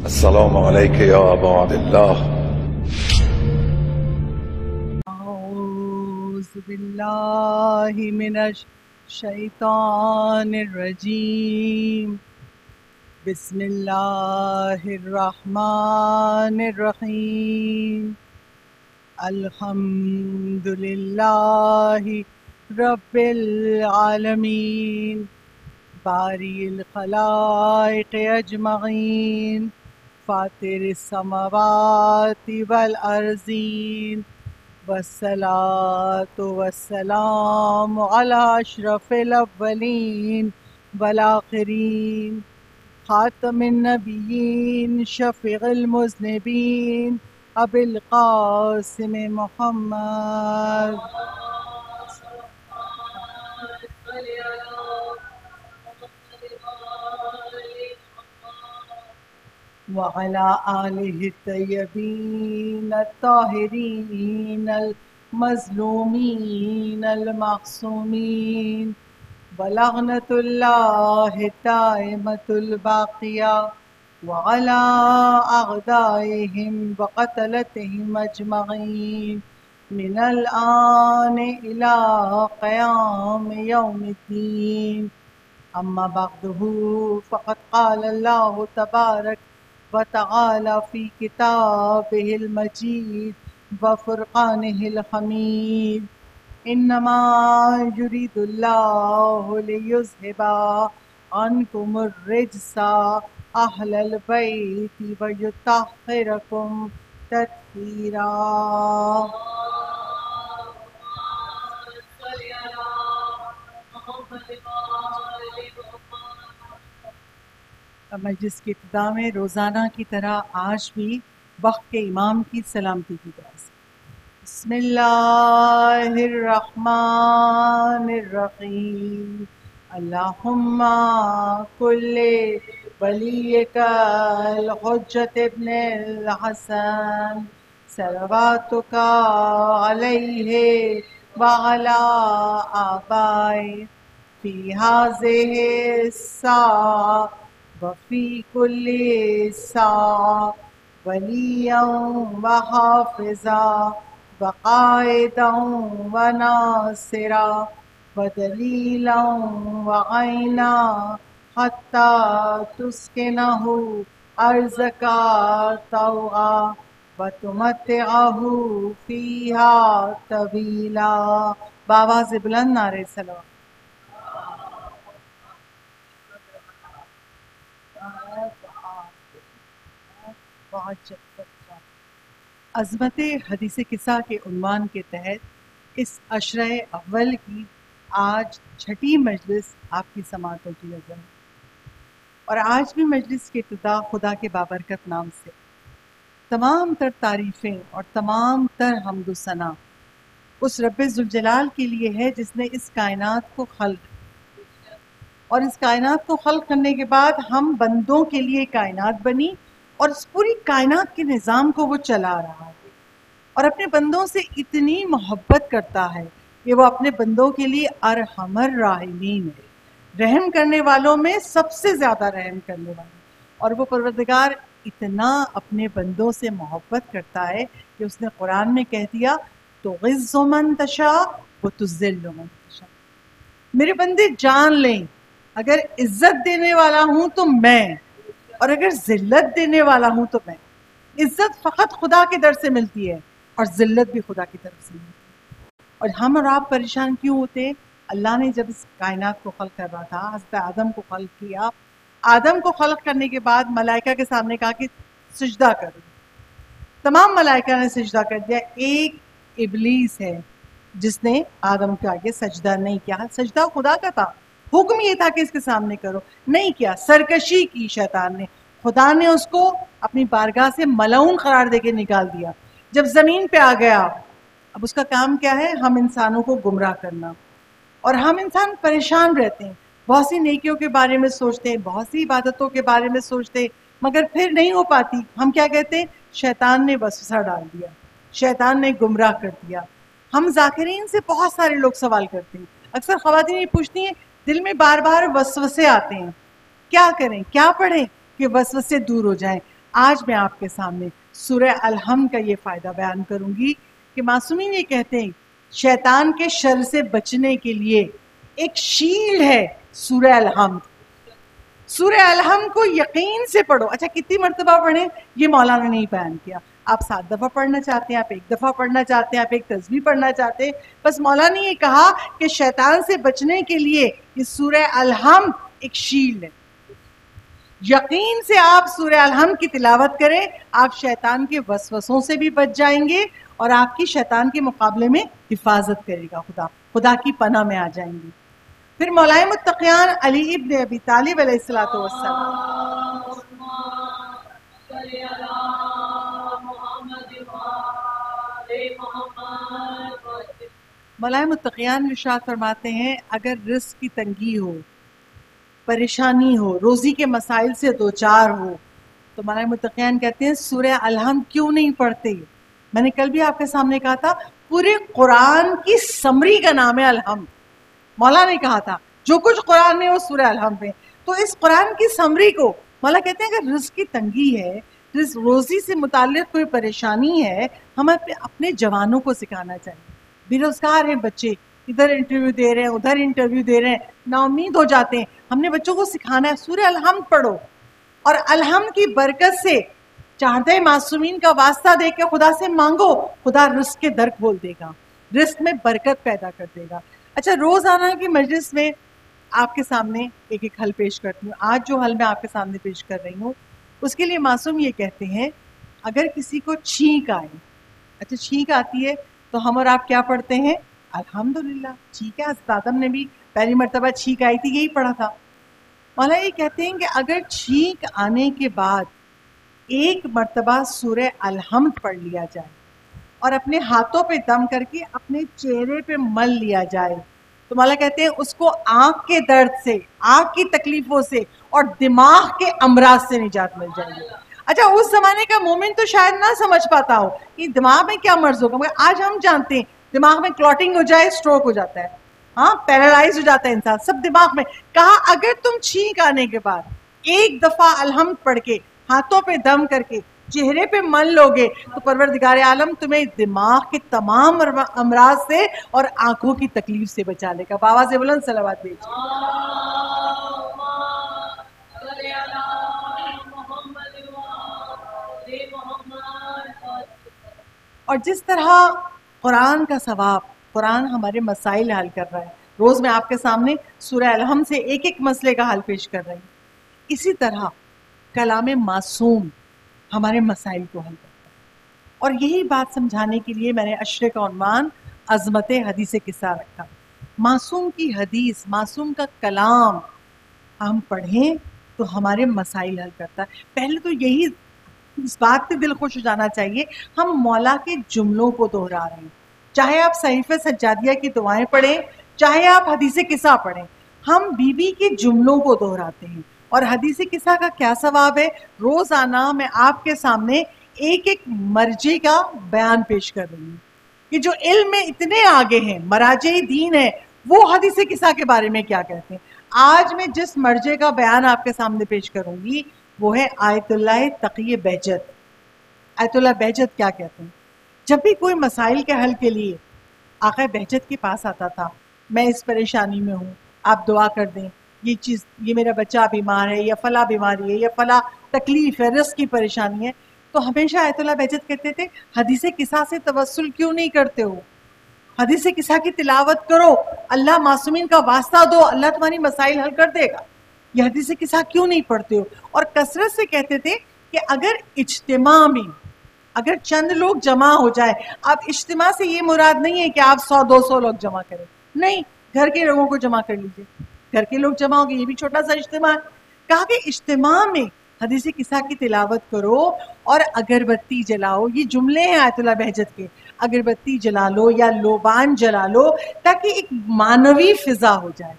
السلام عليك يا أبا عبد الله. أعوذ بالله من الشيطان الرجيم. بسم الله الرحمن الرحيم. الحمد لله رب العالمين بارئ الخلائق أجمعين فاطر السماوات والأرضين والصلاة والسلام على أشرف الأولين والآخرين خاتم النبيين شفيع المذنبين أبي القاسم محمد وعلى آله الطيبين الطاهرين المظلومين المعصومين ولعنة الله الدائمة الباقية وعلى أعدائهم وقتلتهم أجمعين من الآن إلى قيام يوم الدين. أما بعده فقد قال الله تبارك وتعالى في كتابه المجيد وفرقانه الحميد: إنما يريد الله ليذهب عنكم الرجس أهل البيت ويطهركم تطهيرا. مجلس کی ابتدا میں روزانہ کی طرح آج بھی وقت کے امام کی سلامتی کی دعا سے بسم اللہ الرحمن الرحیم. اللہم کل ولیک الحجۃ ابن الحسن صلواتک علیہ وعلی آبائہ فی ہذہ الساعۃ وفی کل ساعۃ ولیاً وحافظا وقائدا وناصرا ودلیلا وعینا حتی تسکنہ ارضک طوعا وتمتعہ فیہا طویلا. بآواز بلند نعرہ صلوات. عظمت حدیث قصہ کے عنوان کے تحت اس عشرہ اول کی آج چھٹی مجلس آپ کی سماعتوں کی نظر ہے، اور آج بھی مجلس کی ابتدا خدا کے بابرکت نام سے تمام تر تعریفیں اور تمام تر حمد و ثنا اس رب ذوالجلال کے لیے ہے جس نے اس کائنات کو خلق، اور اس کائنات کو خلق کرنے کے بعد ہم بندوں کے لیے کائنات بنی اور اس پوری کائنات کے نظام کو وہ چلا رہا ہے، اور اپنے بندوں سے اتنی محبت کرتا ہے کہ وہ اپنے بندوں کے لیے ارحم الراحمین ہے، رحم کرنے والوں میں سب سے زیادہ رحم کرنے والا. اور وہ پروردگار اتنا اپنے بندوں سے محبت کرتا ہے کہ اس نے قرآن میں کہہ دیا تُعِزُّ مَن تَشَاءُ وَتُذِلُّ مَن تَشَاءُ. میرے بندے جان لیں اگر عزت دینے والا ہوں تو میں، اور اگر ذلت دینے والا ہوں تو میں. عزت فقط خدا کے در سے ملتی ہے اور ذلت بھی خدا کی طرف سے ملتی ہے. اور ہم اور آپ پریشان کیوں ہوتے؟ اللہ نے جب اس کائنات کو خلق کر رہا تھا، حضرت آدم کو خلق کیا، آدم کو خلق کرنے کے بعد ملائکہ کے سامنے کہا کہ سجدہ کرو. تمام ملائکہ نے سجدہ کر دیا، ایک ابلیس ہے جس نے آدم کے آگے سجدہ نہیں کیا. سجدہ خدا کا تھا، حکم یہ تھا کہ اس کے سامنے کرو، نہیں کیا، سرکشی کی شیطان نے. خدا نے اس کو اپنی بارگاہ سے ملعون قرار دے کے نکال دیا. جب زمین پہ آ گیا، اب اس کا کام کیا ہے؟ ہم انسانوں کو گمراہ کرنا. اور ہم انسان پریشان رہتے ہیں، بہت سی نیکیوں کے بارے میں سوچتے ہیں، بہت سی عبادتوں کے بارے میں سوچتے ہیں، مگر پھر نہیں ہو پاتی. ہم کیا کہتے ہیں؟ شیطان نے وسوسہ ڈال دیا، شیطان نے گمراہ کر دیا. ہم ذاکرین سے بہت سارے لوگ سوال کرتے ہیں، اکثر خواتین یہ پوچھتی ہیں دل میں بار بار وسوسے آتے ہیں، کیا کریں، کیا پڑھیں کہ وسوسے دور ہو جائیں. آج میں آپ کے سامنے سورہ الحمد کا یہ فائدہ بیان کروں گی کہ معصومین یہ کہتے ہیں شیطان کے شر سے بچنے کے لیے ایک شیلڈ ہے سورہ الحمد. سورہ الحمد کو یقین سے پڑھو. اچھا کتنی مرتبہ پڑھیں یہ مولانا نے نہیں بیان کیا. آپ 7 دفعہ پڑھنا چاہتے ہیں, آپ 1 دفعہ پڑھنا چاہتے ہیں, آپ ایک تسبیح پڑھنا چاہتے ہیں, بس مولانا نے یہ کہا کہ شیطان سے بچنے کے لیے یہ سورہ الحمد ایک شیلڈ ہے. یقین سے آپ سورہ الحمد کی تلاوت کریں, آپ شیطان کے وسوسوں سے بھی بچ جائیں گے اور آپ کی شیطان کے مقابلے میں حفاظت کرے گا خدا کی پناہ میں آ جائیں گے. پھر مولائے متقیان علی ابن ابی طالب علیہ الصلوۃ والسلام مولائے متقیان ارشاد فرماتے ہیں اگر رزق کی تنگی ہو, پریشانی ہو, روزی کے مسائل سے دوچار ہو تو مولائے متقیان کہتے ہیں سورہ الحمد کیوں نہیں پڑھتے. میں نے کل بھی آپ کے سامنے کہا تھا پورے قرآن کی سمری کا نام ہے الحمد. مولا نے کہا تھا جو کچھ قرآن میں وہ سورہ الحمد میں. تو اس قرآن کی سمری کو مولا کہتے ہیں اگر رزق کی تنگی ہے, روزی سے متعلق کوئی پریشانی ہے, ہمیں اپنے جوانوں کو سکھانا چاہیے. بے روزگار ہیں بچے, ادھر انٹرویو دے رہے ہیں, ادھر انٹرویو دے رہے ہیں, نا امید ہو جاتے ہیں. ہم نے بچوں کو سکھانا ہے سورہ الحمد پڑھو, اور الحمد کی برکت سے چاہتے معصومین کا واسطہ دے کے خدا سے مانگو, خدا رزق کے در کھول دے گا, رزق میں برکت پیدا کر دے گا. اچھا روزانہ کی مجلس میں آپ کے سامنے ایک ایک حل پیش کرتی ہوں. آج جو حل میں آپ کے سامنے پیش کر رہی ہوں اس کے لیے معصوم یہ کہتے ہیں اگر کسی کو چھینک آئے, اچھا چھینک آتی ہے تو ہم اور آپ کیا پڑھتے ہیں الحمدللہ. ٹھیک ہے, حضرت آدم نے بھی پہلی مرتبہ چھینک آئی تھی یہی پڑھا تھا. مولا یہ کہتے ہیں کہ اگر چھینک آنے کے بعد ایک مرتبہ سورہ الحمد پڑھ لیا جائے اور اپنے ہاتھوں پہ دم کر کے اپنے چہرے پہ مل لیا جائے تو مولا کہتے ہیں اس کو آنکھ کے درد سے, آنکھ کی تکلیفوں سے اور دماغ کے امراض سے نجات مل جائے گی. اچھا اس زمانے کا مومن تو شاید نہ سمجھ پاتا ہو کہ دماغ میں کیا مرض ہوگا, مگر آج ہم جانتے ہیں دماغ میں کلوٹنگ ہو جائے اسٹروک ہو جاتا ہے, ہاں پیرالائز ہو جاتا ہے انسان, سب دماغ میں. کہا اگر تم چھینک آنے کے بعد ایک دفعہ الحمد پڑھ کے ہاتھوں پہ دم کر کے چہرے پہ مل لوگے تو پروردگار عالم تمہیں دماغ کے تمام امراض سے اور آنکھوں کی تکلیف سے بچا لے گا. بآواز بلند صلوات بھیجیے. اور جس طرح قرآن کا ثواب, قرآن ہمارے مسائل حل کر رہا ہے, روز میں آپ کے سامنے سورہ الحمد سے ایک ایک مسئلے کا حل پیش کر رہی ہوں, اسی طرح کلام معصوم ہمارے مسائل کو حل کرتا ہے. اور یہی بات سمجھانے کے لیے میں نے عشرے کا عنوان عظمت حدیث قصہ رکھا. معصوم کی حدیث, معصوم کا کلام ہم پڑھیں تو ہمارے مسائل حل کرتا ہے. پہلے تو یہی اس بات پہ دل خوش ہو جانا چاہیے ہم مولا کے جملوں کو دہرا رہے ہیں. چاہے آپ صحیفہ سجادیہ کی دعائیں پڑھیں, چاہے آپ حدیث قصہ پڑھیں, ہم بی بی کے جملوں کو دہراتے ہیں. اور حدیث قصہ کا کیا ثواب ہے, روزانہ میں آپ کے سامنے ایک ایک مرجع کا بیان پیش کر رہی ہوں کہ جو علم میں اتنے آگے ہیں, مراجع دین ہیں, وہ حدیث قصہ کے بارے میں کیا کہتے ہیں. آج میں جس مرجع کا بیان آپ کے سامنے پیش کروں گی وہ ہے آیت اللہ تقی بہجت. آیت اللہ بہجت کیا کہتے ہیں؟ جب بھی کوئی مسائل کے حل کے لیے آقا بہجت کے پاس آتا تھا, میں اس پریشانی میں ہوں, آپ دعا کر دیں, یہ چیز, یہ میرا بچہ بیمار ہے, یا فلاں بیماری ہے, یا فلاں تکلیف ہے, رزق کی پریشانی ہے, تو ہمیشہ آیت اللہ بہجت کہتے تھے حدیث قصہ سے توسل کیوں نہیں کرتے ہو, حدیث قصہ کی تلاوت کرو, اللہ معصومین کا واسطہ دو, اللہ تمہاری مسائل حل کر دے گا. یہ حدیث قصہ کیوں نہیں پڑھتے ہو؟ اور کثرت سے کہتے تھے کہ اگر اجتماع میں اگر چند لوگ جمع ہو جائے, اب اجتماع سے یہ مراد نہیں ہے کہ آپ 100-200 لوگ جمع کریں, نہیں, گھر کے لوگوں کو جمع کر لیجئے, گھر کے لوگ جمع ہو گئے, یہ بھی چھوٹا سا اجتماع. کہا کہ اجتماع میں حدیث قصہ کی تلاوت کرو اور اگربتی جلاؤ. یہ جملے ہیں آیت اللہ بہجت کے, اگربتی جلا لو یا لوبان جلا لو تاکہ ایک معنوی فضا ہو جائے.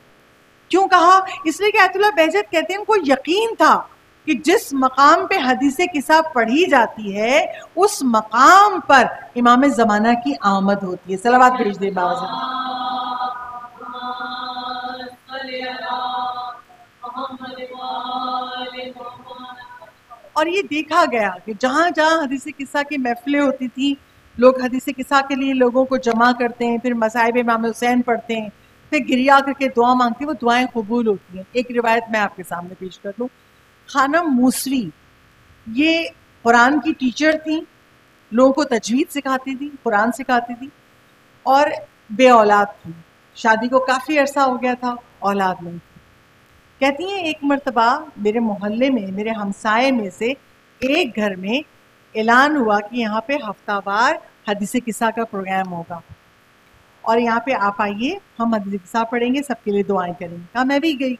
کیوں کہا؟ اس لیے کہ آیت اللہ بہجت کہتے ہیں ان کو یقین تھا کہ جس مقام پہ حدیث قصہ پڑھی جاتی ہے اس مقام پر امام زمانہ کی آمد ہوتی ہے. صلوات بھیج دیں باوازی. اور یہ دیکھا گیا کہ جہاں جہاں حدیث قصہ کی محفلیں ہوتی تھیں، لوگ حدیث قصہ کے لیے لوگوں کو جمع کرتے ہیں، پھر مصائب امام حسین پڑھتے ہیں، پھر گریا کر کے دعا مانگتے ہیں، وہ دعائیں قبول ہوتی ہیں۔ ایک روایت میں آپ کے سامنے پیش کر دوں۔ خانم موسوی یہ قرآن کی ٹیچر تھیں، لوگوں کو تجوید سکھاتی تھی، قرآن سکھاتی تھی، اور بے اولاد تھی، شادی کو کافی عرصہ ہو گیا تھا، اولاد نہیں تھی۔ کہتی ہیں ایک مرتبہ میرے محلے میں، میرے ہمسائے میں سے ایک گھر میں اعلان ہوا کہ یہاں پہ ہفتہ وار حدیث قصہ کا پروگرام ہوگا اور یہاں پہ آپ آئیے، ہم حدیث قصہ پڑھیں گے، سب کے لیے دعائیں کریں گے۔ کہا میں بھی گئی۔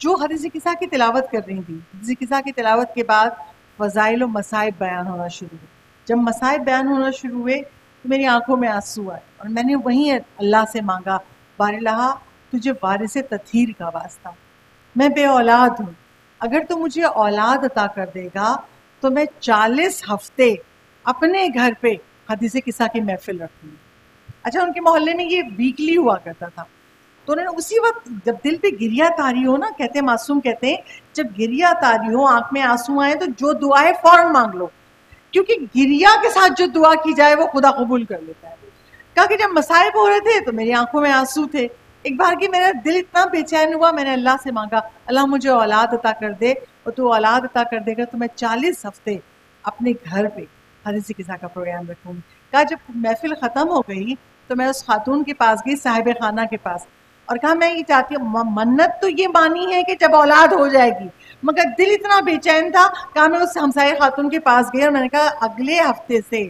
جو حدیث قصہ کی تلاوت کر رہی تھی، حدیث قصہ کی تلاوت کے بعد فضائل و مصائب بیان ہونا شروع ہوئے۔ جب مصائب بیان ہونا شروع ہوئے تو میری آنکھوں میں آنسو آئے اور میں نے وہیں اللہ سے مانگا، بار الہا تجھے وارث تطہیر کا واسطہ، میں بے اولاد ہوں، اگر تو مجھے اولاد عطا کر دے گا تو میں 40 ہفتے اپنے گھر پہ حدیث قصہ کی محفل رکھوں گی۔ اچھا، ان کے محلے میں یہ ویکلی ہوا کرتا تھا، تو انہوں نے اسی وقت جب دل پہ گریا تاری ہو نا، کہتے ہیں معصوم کہتے ہیں جب گریا تاری ہو، آنکھ میں آنسو آئے تو جو دعا ہے فوراً مانگ لو، کیونکہ گریا کے ساتھ جو دعا کی جائے وہ خدا قبول کر لیتا ہے۔ کہا کہ جب مصائب ہو رہے تھے تو میری آنکھوں میں آنسو تھے، ایک بار کہ میرا دل اتنا بے چین ہوا، میں نے اللہ سے مانگا، اللہ مجھے اولاد عطا کر دے، اور تو اولاد عطا کر دے گا تو میں 40 ہفتے اپنے گھر پہ حدیث قصہ کا پروگرام رکھوں گی۔ کہا جب محفل ختم ہو گئی تو میں اس خاتون کے پاس گئی، صاحب خانہ کے پاس، اور کہا میں یہ چاہتی ہوں، منت تو یہ مانی ہے کہ جب اولاد ہو جائے گی، مگر دل اتنا بے چین تھا۔ کہا میں اس ہمسائے خاتون کے پاس گئی اور میں نے کہا اگلے ہفتے سے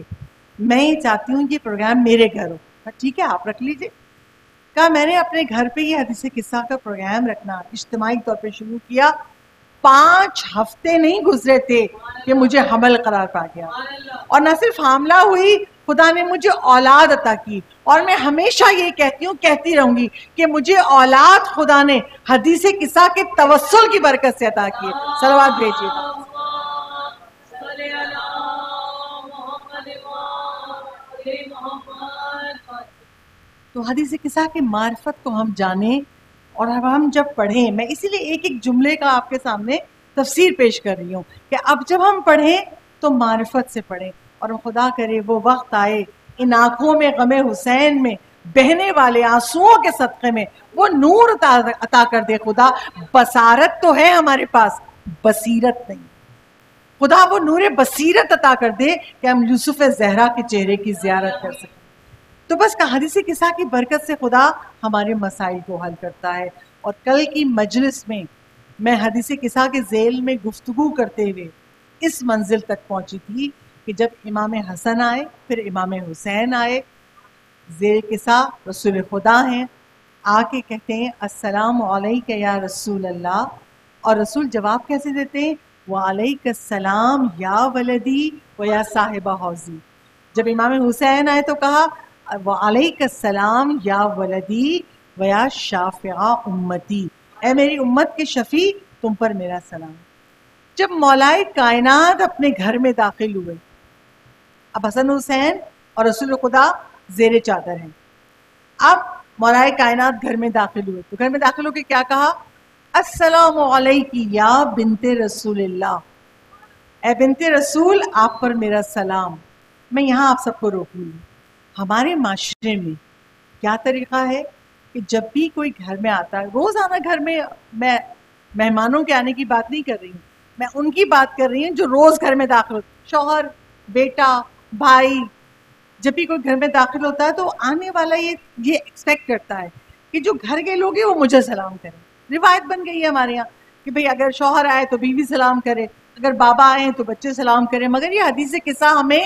میں یہ چاہتی ہوں کہ پروگرام میرے گھر ہو۔ کہا ٹھیک ہے آپ رکھ لیجئے۔ کہا میں نے اپنے گھر پہ یہ حدیث قصہ کا پروگرام رکھنا اجتماعی طور پہ شروع کیا، 5 ہفتے نہیں گزرے تھے کہ مجھے حمل قرار پا گیا، اور نہ صرف حاملہ ہوئی، خدا نے مجھے اولاد عطا کی، اور میں ہمیشہ یہ کہتی ہوں، کہتی رہوں گی کہ مجھے اولاد خدا نے حدیث قصہ کے توسل کی برکت سے عطا کی ہے۔ صلوات بھیجیے گا۔ تو حدیث قصہ کے معرفت کو ہم جانیں، اور اب ہم جب پڑھیں، میں اسی لیے ایک ایک جملے کا آپ کے سامنے تفسیر پیش کر رہی ہوں کہ اب جب ہم پڑھیں تو معرفت سے پڑھیں، اور خدا کرے وہ وقت آئے ان آنکھوں میں غم حسین میں بہنے والے آنسوؤں کے صدقے میں وہ نور عطا کر دے خدا۔ بصارت تو ہے ہمارے پاس، بصیرت نہیں، خدا وہ نور بصیرت عطا کر دے کہ ہم یوسف زہرا کے چہرے کی زیارت کر سکیں۔ تو بس حدیث قصہ کی برکت سے خدا ہمارے مسائل کو حل کرتا ہے۔ اور کل کی مجلس میں حدیث قصہ کے ذیل میں گفتگو کرتے ہوئے اس منزل تک پہنچی تھی کہ جب امام حسن آئے، پھر امام حسین آئے، زیر قصہ رسول خدا ہیں، آ کے کہتے ہیں السلام علیک یا رسول اللہ، اور رسول جواب کیسے دیتے ہیں؟ وعلیک السلام یا ولدی و یا صاحب حوضی۔ جب امام حسین آئے تو کہا وعلیک السلام یا ولدی و یا شافع امتی، اے میری امت کے شفیع، تم پر میرا سلام۔ جب مولائے کائنات اپنے گھر میں داخل ہوئے، اب حسن حسین اور رسول خدا زیر چادر ہیں، اب مولائے کائنات گھر میں داخل ہوئے تو گھر میں داخل ہو کے کیا کہا؟ السلام علیکی یا بنت رسول اللہ، اے بنت رسول آپ پر میرا سلام۔ میں یہاں آپ سب کو روک لوں، ہمارے معاشرے میں کیا طریقہ ہے کہ جب بھی کوئی گھر میں آتا ہے، روزانہ گھر میں، میں مہمانوں کے آنے کی بات نہیں کر رہی ہوں، میں ان کی بات کر رہی ہوں جو روز گھر میں داخل ہوتے، شوہر، بیٹا، بھائی، جب بھی کوئی گھر میں داخل ہوتا ہے تو آنے والا یہ ایکسپیکٹ کرتا ہے کہ جو گھر کے لوگ ہیں وہ مجھے سلام کریں۔ روایت بن گئی ہے ہمارے یہاں کہ بھئی اگر شوہر آئے تو بیوی سلام کرے، اگر بابا آئے تو بچے سلام کریں، مگر یہ حدیث قصہ ہمیں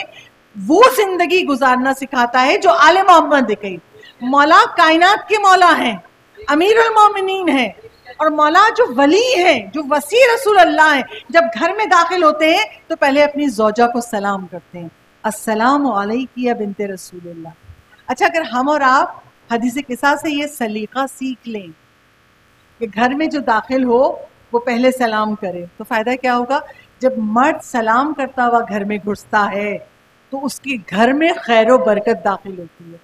وہ زندگی گزارنا سکھاتا ہے جو آل محمد نے کہی۔ مولا کائنات کے مولا ہیں، امیر المومنین ہیں، اور مولا جو ولی ہیں، جو وسیع رسول اللہ ہیں، جب گھر میں داخل ہوتے ہیں تو پہلے اپنی زوجہ کو سلام کرتے ہیں، السلام علیکی یا بنت رسول اللہ۔ اچھا، اگر ہم اور آپ حدیث قصہ سے یہ سلیقہ سیکھ لیں کہ گھر میں جو داخل ہو وہ پہلے سلام کرے، تو فائدہ کیا ہوگا؟ جب مرد سلام کرتا ہوا گھر میں گھستا ہے تو اس کے گھر میں خیر و برکت داخل ہوتی ہے۔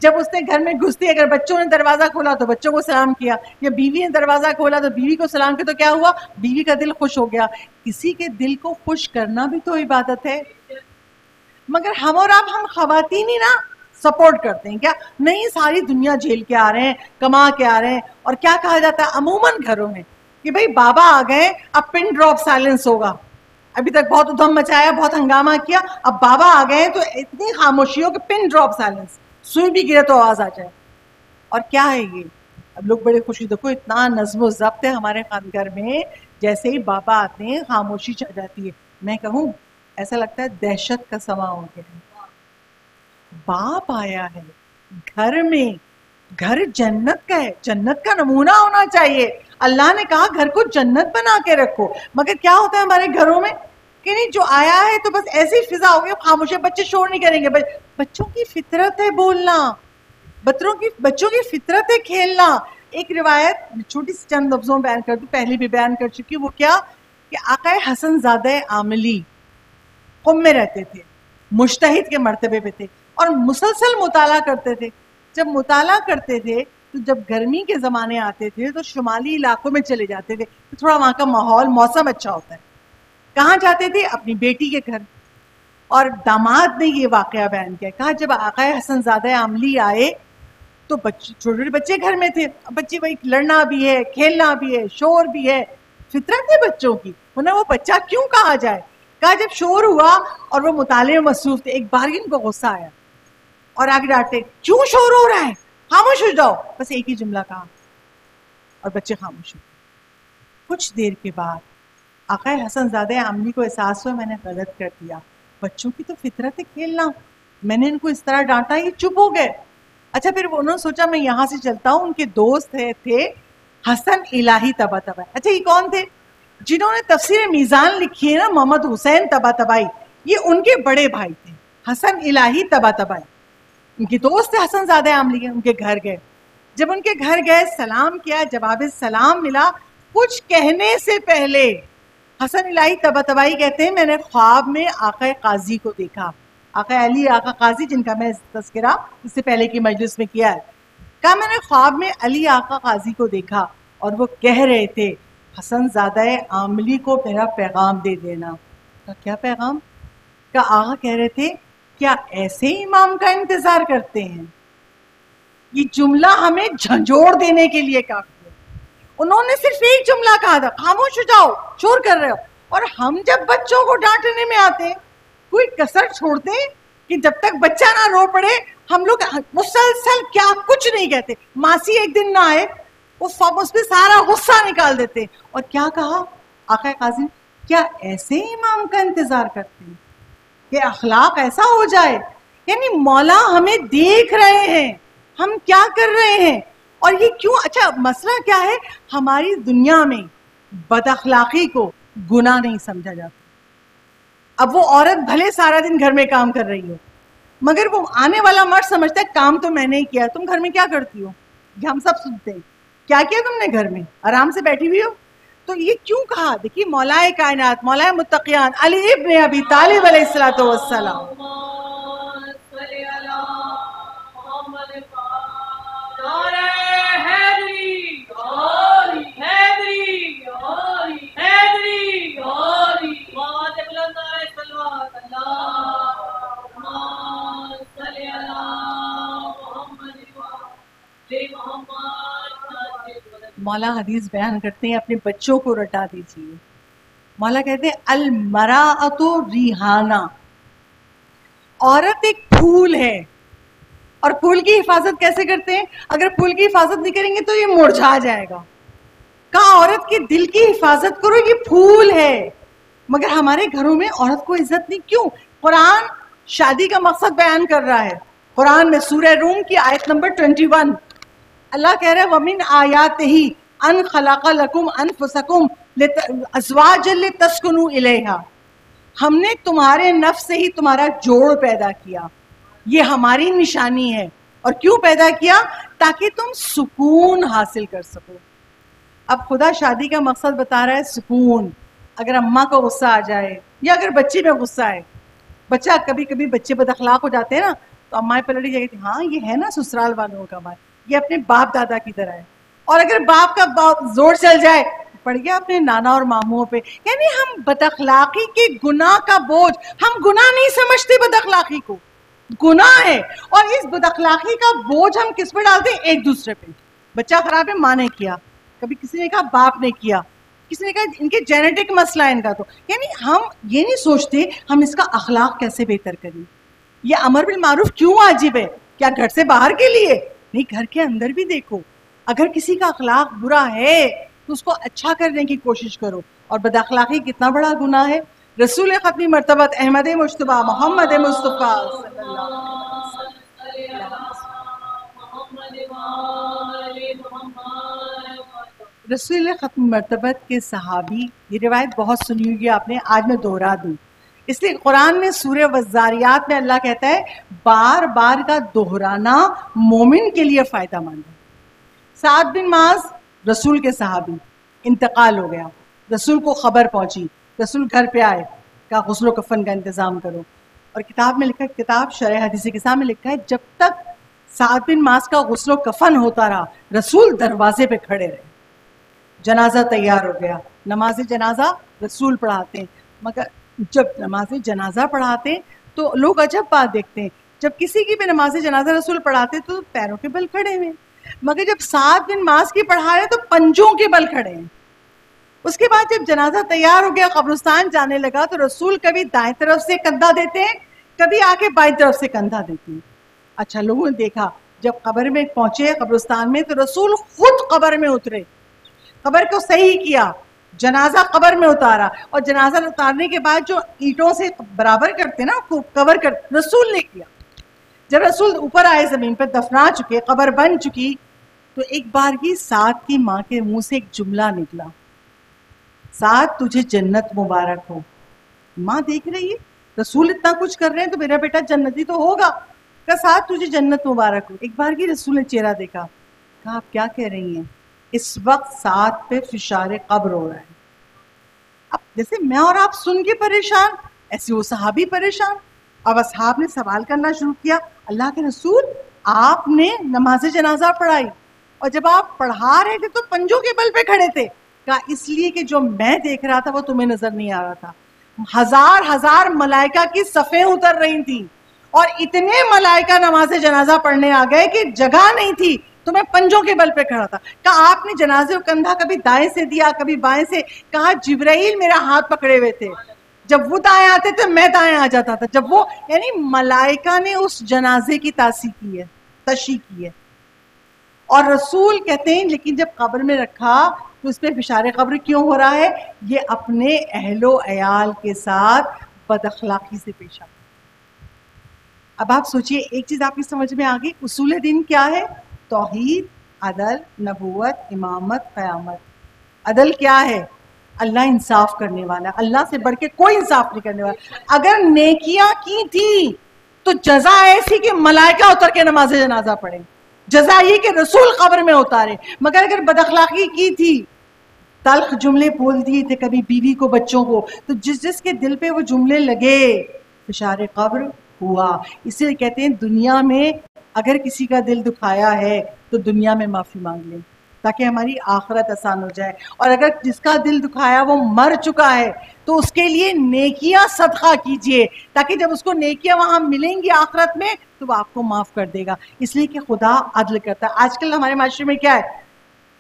جب اس نے گھر میں گھستی اگر بچوں نے دروازہ کھولا تو بچوں کو سلام کیا، یا بیوی نے دروازہ کھولا تو بیوی کو سلام کیا، تو کیا ہوا؟ بیوی کا دل خوش ہو گیا۔ کسی کے دل کو خوش کرنا بھی تو عبادت ہے۔ مگر ہم اور آپ، ہم خواتین ہی نا سپورٹ کرتے ہیں کیا؟ نہیں، ساری دنیا جھیل کے آ رہے ہیں، کما کے آ رہے ہیں، اور کیا کہا جاتا ہے عموماً گھروں میں کہ بھئی بابا آ گئے، اب پن ڈراپ سائلنس ہوگا۔ ابھی تک بہت ادھم مچایا، بہت ہنگامہ کیا، اب بابا آ گئے تو اتنی خاموشی ہو کہ پن ڈراپ سائلنس، سوئی بھی گرے تو آواز آ جائے۔ اور کیا ہے یہ؟ اب لوگ بڑے خوشی، دیکھو اتنا نظم و ضبط ہے ہمارے خانگھر میں، جیسے ہی بابا آتے ہیں خاموشی چھا جاتی ہے۔ میں کہوں ایسا لگتا ہے دہشت کا سما ہو گیا ہے۔ باپ آیا ہے گھر میں، گھر جنت کا ہے، جنت کا نمونہ ہونا چاہیے۔ اللہ نے کہا گھر کو جنت بنا کے رکھو، مگر کیا ہوتا ہے ہمارے گھروں میں کہ نہیں، جو آیا ہے تو بس ایسی فضا ہوگی، خاموشی، بچے شور نہیں کریں گے۔ بچوں کی فطرت ہے بولنا، بچوں کی فطرت ہے کھیلنا۔ ایک روایت چھوٹی سی چند لفظوں میں بیان کر دوں، پہلے بھی بیان کر چکی، وہ کیا کہ آقا حسن زادہ عاملی قم میں رہتے تھے، مجتہد کے مرتبے پہ تھے، اور مسلسل مطالعہ کرتے تھے۔ جب مطالعہ کرتے تھے تو جب گرمی کے زمانے آتے تھے تو شمالی علاقوں میں چلے جاتے تھے، تو تھوڑا وہاں کا ماحول، موسم اچھا ہوتا ہے۔ کہاں جاتے تھے؟ اپنی بیٹی کے گھر۔ اور داماد نے یہ واقعہ بیان کیا، کہا جب آقا حسن زادہ عاملی آئے تو چھوٹے بچے گھر میں تھے، بچے وہی لڑنا بھی ہے، کھیلنا بھی ہے، شور بھی ہے، فطرت ہے بچوں کی، انہیں وہ بچہ کیوں کہا جائے؟ کہا جب شور ہوا اور وہ مطالعے میں مصروف تھے، ایک بار ان کو غصہ آیا اور آگے ڈانٹے، کیوں شور ہو رہا ہے، خاموش ہو جاؤ، بس ایک ہی جملہ کہا اور بچے خاموش ہو گئے۔ کچھ دیر کے بعد آقا حسن زادہ عاملی کو احساس ہوا میں نے غلط کر دیا، بچوں کی تو فطرت ہے کھیلنا، میں نے ان کو اس طرح ڈانٹا، یہ چپ ہو گئے۔ اچھا پھر انہوں نے سوچا میں یہاں سے چلتا ہوں، ان کے دوست تھے حسن الہی طباطبائی۔ اچھا یہ کون تھے؟ جنہوں نے تفسیر میزان لکھی ہے نا، محمد حسین طباطبائی، یہ ان کے بڑے بھائی تھے، حسن الہی طباطبائی، ان کے دوست تھے حسن زادہ عاملی، ان کے گھر گئے۔ جب ان کے گھر گئے، سلام کیا، جواب سلام ملا، کچھ کہنے سے پہلے حسن الہی طباطبائی کہتے ہیں میں نے خواب میں آقا قاضی کو دیکھا، آقا علی آقا قاضی جن کا میں تذکرہ اس سے پہلے کی مجلس میں کیا ہے، کہا میں نے خواب میں علی آقا قاضی کو دیکھا اور وہ کہہ رہے تھے حسن زادہ عاملی کو میرا پیغام دے دینا۔ کہا کیا پیغام؟ کہا آقا کہہ رہے تھے کیا ایسے امام کا انتظار کرتے ہیں؟ یہ جملہ ہمیں جھنجھوڑ دینے کے لیے کافی ہے۔ انہوں نے صرف ایک جملہ کہا تھا، خاموش ہو جاؤ، شور کر رہے ہو، اور ہم جب بچوں کو ڈانٹنے میں آتے ہیں کوئی کسر چھوڑتے ہیں کہ جب تک بچہ نہ رو پڑے ہم لوگ مسلسل کیا کچھ نہیں کہتے، ماسی ایک دن نہ آئے اس پہ سارا غصہ نکال دیتے۔ اور کیا کہا آقا قاضی؟ کیا ایسے امام کا انتظار کرتے ہیں کہ اخلاق ایسا ہو جائے؟ یعنی مولا ہمیں دیکھ رہے ہیں ہم کیا کر رہے ہیں، اور یہ کیوں؟ اچھا مسئلہ کیا ہے، ہماری دنیا میں بد اخلاقی کو گناہ نہیں سمجھا جاتا۔ اب وہ عورت بھلے سارا دن گھر میں کام کر رہی ہو، مگر وہ آنے والا مرد سمجھتا ہے کام تو میں نے ہی کیا، تم گھر میں کیا کرتی ہو؟ یہ ہم سب سنتے ہیں، کیا کیا تم نے گھر میں؟ آرام سے بیٹھی ہوئی ہو۔ تو یہ کیوں کہا؟ دیکھیے مولا کائنات، مولا متقیان علی ابن ابی طالب علیہ الصلوۃ والسلام، مولا حدیث بیان کرتے ہیں اپنے بچوں کو رٹا دیجیے۔ مولا کہتے ہیں المراۃ ریحانہ، عورت ایک پھول ہے، اور پھول کی حفاظت کیسے کرتے ہیں؟ اگر پھول کی حفاظت نہیں کریں گے تو یہ مرجھا جائے گا۔ کہا عورت کے دل کی حفاظت کرو، یہ پھول ہے۔ مگر ہمارے گھروں میں عورت کو عزت نہیں، کیوں؟ قرآن شادی کا مقصد بیان کر رہا ہے، قرآن میں سورہ روم کی آیت نمبر 21 اللہ کہہ رہے وَمِنْ آيَاتِهِ أَنْ خَلَقَ لَكُمْ أَنفُسَكُمْ أَزْوَاجًا لِتَسْكُنُوا إِلَيْهَا، ہم نے تمہارے نفس سے ہی تمہارا جوڑ پیدا کیا، یہ ہماری نشانی ہے۔ اور کیوں پیدا کیا؟ تاکہ تم سکون حاصل کر سکو۔ اب خدا شادی کا مقصد بتا رہا ہے سکون۔ اگر اماں کو غصہ آ جائے یا اگر بچے میں غصہ آئے، بچہ کبھی کبھی بچے بد اخلاق ہو جاتے ہیں نا، تو امائیں پلٹی جائے گی ہاں یہ ہے نا سسرال والوں کا مال, یہ اپنے باپ دادا کی طرح ہے. اور اگر باپ کا زور چل جائے پڑ گیا اپنے نانا اور ماموں پہ. یعنی ہم بد اخلاقی کے گناہ کا بوجھ, ہم گناہ نہیں سمجھتے بد اخلاقی کو, گناہ ہے. اور اس بد اخلاقی کا بوجھ ہم کس پہ ڈالتے ہیں؟ ایک دوسرے پہ. بچہ خراب ہے ماں نے کیا, کبھی کسی نے کہا باپ نے کیا, کسی نے کہا ان کے جینیٹک مسئلہ ہے ان کا. تو یعنی ہم یہ نہیں سوچتے ہم اس کا اخلاق کیسے بہتر کریں. یہ امر بالمعروف کیوں واجب ہے؟ کیا گھر سے باہر کے لیے نہیں, گھر کے اندر بھی دیکھو. اگر کسی کا اخلاق برا ہے تو اس کو اچھا کرنے کی کوشش کرو. اور بد اخلاقی کتنا بڑا گناہ ہے. رسول ختمی مرتبت احمد مجتبیٰ محمد مصطفیٰ صلی اللہ علیہ وسلم, رسول ختم مرتبت کے صحابی, یہ روایت بہت سنی ہوئی آپ نے, آج میں دوہرا دوں. اس لیے قرآن میں سورہ والذاریات میں اللہ کہتا ہے بار بار کا دہرانا مومن کے لیے فائدہ مند ہے. سعد بن معاذ رسول کے صحابی, انتقال ہو گیا, رسول کو خبر پہنچی, رسول گھر پہ آئے, کہا غسل و کفن کا انتظام کرو. اور کتاب میں لکھا ہے, کتاب شرح حدیث کسا میں لکھا ہے جب تک سعد بن معاذ کا غسل و کفن ہوتا رہا رسول دروازے پہ کھڑے رہے. جنازہ تیار ہو گیا, نماز جنازہ رسول پڑھاتے ہیں. مگر جب نماز جنازہ پڑھاتے تو لوگ عجب بات دیکھتے ہیں, جب کسی کی بھی نماز جنازہ رسول پڑھاتے تو پیروں کے بل کھڑے ہوئے, مگر جب سعد بن معاذ کی پڑھا رہے تو پنجوں کے بل کھڑے ہیں. اس کے بعد جب جنازہ تیار ہو گیا, قبرستان جانے لگا, تو رسول کبھی دائیں طرف سے کندھا دیتے ہیں, کبھی آ کے بائیں طرف سے کندھا دیتے ہیں. اچھا لوگوں نے دیکھا جب قبر میں پہنچے قبرستان میں تو رسول خود قبر میں اترے, قبر کو صحیح کیا, جنازہ قبر میں اتارا, اور جنازہ اتارنے کے بعد جو اینٹوں سے برابر کرتے نا کور کرتے, رسول نے کیا. جب رسول اوپر آئے زمین پر دفنا چکے, قبر بن چکی, تو ایک بار ہی سعد کی ماں کے منہ سے ایک جملہ نکلا, سعد تجھے جنت مبارک ہو. ماں دیکھ رہی ہے رسول اتنا کچھ کر رہے ہیں تو میرا بیٹا جنتی تو ہوگا, کہا سعد تجھے جنت مبارک ہو. ایک بار ہی رسول نے چہرہ دیکھا, کہا آپ کیا کہہ رہی ہیں؟ اس وقت سعد پہ فشار قبر ہو رہا ہے. اب جیسے میں اور آپ سن کے پریشان, ایسے وہ صحابی پریشان. اب اصحاب نے سوال کرنا شروع کیا, اللہ کے رسول آپ نے نماز جنازہ پڑھائی, اور جب آپ پڑھا رہے تھے تو پنجوں کے بل پہ کھڑے تھے. کہا اس لیے کہ جو میں دیکھ رہا تھا وہ تمہیں نظر نہیں آ رہا تھا. ہزار ہزار ملائکہ کی صفیں اتر رہی تھیں, اور اتنے ملائکہ نماز جنازہ پڑھنے آ گئے کہ جگہ نہیں تھی, تو میں پنجوں کے بل پہ کھڑا تھا. کہا آپ نے جنازے کو کندھا کبھی دائیں سے دیا کبھی بائیں سے. کہا جبرائیل میرا ہاتھ پکڑے ہوئے تھے, جب وہ دائیں آتے تو میں دائیں آ جاتا تھا. جب وہ یعنی ملائکہ نے اس جنازے کی تشییع کی ہے. اور رسول کہتے ہیں لیکن جب قبر میں رکھا تو اس پہ فشار قبر کیوں ہو رہا ہے؟ یہ اپنے اہل و عیال کے ساتھ بد اخلاقی سے پیش آتا. اب آپ سوچئے ایک چیز آپ کی سمجھ میں آ گئی, اصول دین کیا ہے؟ توحید, عدل, نبوت, امامت, قیامت. عدل کیا ہے؟ اللہ انصاف کرنے والا, اللہ سے بڑھ کے کوئی انصاف نہیں کرنے والا. اگر نیکیاں کی تھی تو جزا ایسی کہ ملائکہ اتر کے نماز جنازہ پڑھیں, جزا یہ کہ رسول قبر میں اتارے. مگر اگر بد اخلاقی کی تھی, تلخ جملے بول دیے تھے کبھی بیوی کو بچوں کو, تو جس کے دل پہ وہ جملے لگے فشار قبر ہوا. اس لیے کہتے ہیں دنیا میں اگر کسی کا دل دکھایا ہے تو دنیا میں معافی مانگ لیں تاکہ ہماری آخرت آسان ہو جائے. اور اگر جس کا دل دکھایا وہ مر چکا ہے تو اس کے لیے نیکیاں صدقہ کیجئے, تاکہ جب اس کو نیکیاں وہاں ملیں گی آخرت میں تو وہ آپ کو معاف کر دے گا. اس لیے کہ خدا عدل کرتا ہے. آج کل ہمارے معاشرے میں کیا ہے,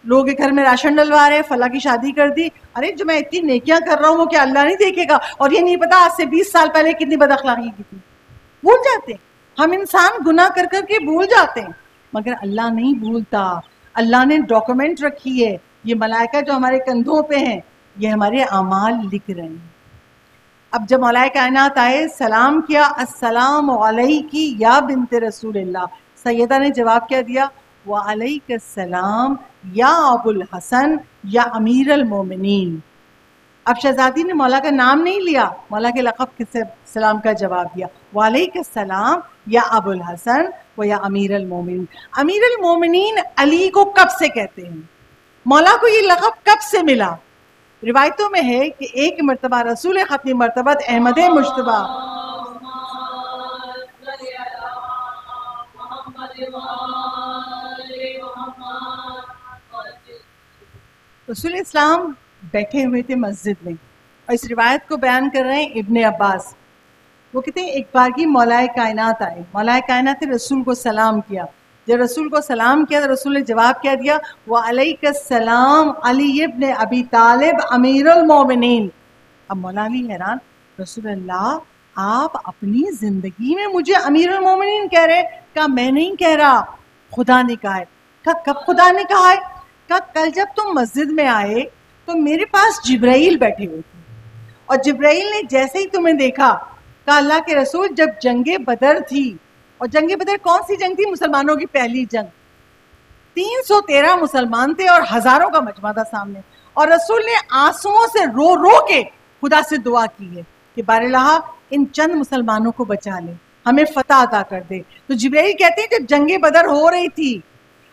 لوگ کے گھر میں راشن ڈلوا رہے ہیں, فلاں کی شادی کر دی, ارے جو میں اتنی نیکیاں کر رہا ہوں وہ کیا اللہ نہیں دیکھے گا؟ اور یہ نہیں پتا آج سے 20 سال پہلے کتنی بد اخلاقی کی تھی. بھول جاتے ہیں ہم, انسان گناہ کر کر کے بھول جاتے ہیں, مگر اللہ نہیں بھولتا. اللہ نے ڈاکومنٹ رکھی ہے, یہ ملائکہ جو ہمارے کندھوں پہ ہیں یہ ہمارے اعمال لکھ رہے ہیں. اب جب مولا کائنات آئے, سلام کیا, السلام علیکی یا بنت رسول اللہ. سیدہ نے جواب کیا دیا؟ وعلیک السلام یا ابو الحسن یا امیر المومنین. اب شہزادی نے مولا کا نام نہیں لیا, مولا کے لقب کے سلام کا جواب دیا, وعلیک السلام یا ابو الحسن و یا امیر المومنین. امیر المومنین علی کو کب سے کہتے ہیں؟ مولا کو یہ لقب کب سے ملا؟ روایتوں میں ہے کہ ایک مرتبہ رسول ختم مرتبت احمد مجتبیٰ رسول اسلام بیٹھے ہوئے تھے مسجد میں، اور اس روایت کو بیان کر رہے ہیں ابن عباس۔ وہ کہتے ہیں ایک بار کی مولا کائنات آئے، مولا کائنات نے رسول کو سلام کیا۔ جب رسول کو سلام کیا تو رسول نے جواب کیا دیا، وعلیک السلام علی ابن ابی طالب امیر المومنین۔ اب مولا علی حیران، رسول اللہ آپ اپنی زندگی میں مجھے امیر المومنین کہہ رہے؟ کہا میں نہیں کہہ رہا، خدا نے کہا ہے۔ کہا کب خدا نے کہا ہے؟ کہا کل جب تم مسجد میں آئے تو میرے پاس جبرائیل بیٹھے ہوئے تھے، اور جبرائیل نے جیسے ہی تمہیں دیکھا، کہا اللہ کے رسول جب جنگ بدر تھی، اور جنگ بدر کون سی جنگ تھی؟ مسلمانوں کی پہلی جنگ، 313 مسلمان تھے اور ہزاروں کا مجمع تھا سامنے، اور رسول نے آنسوؤں سے رو رو کے خدا سے دعا کی ہے کہ بار الہ ان چند مسلمانوں کو بچا لے، ہمیں فتح عطا کر دے۔ تو جبرائیل کہتے ہیں جب جنگ بدر ہو رہی تھی،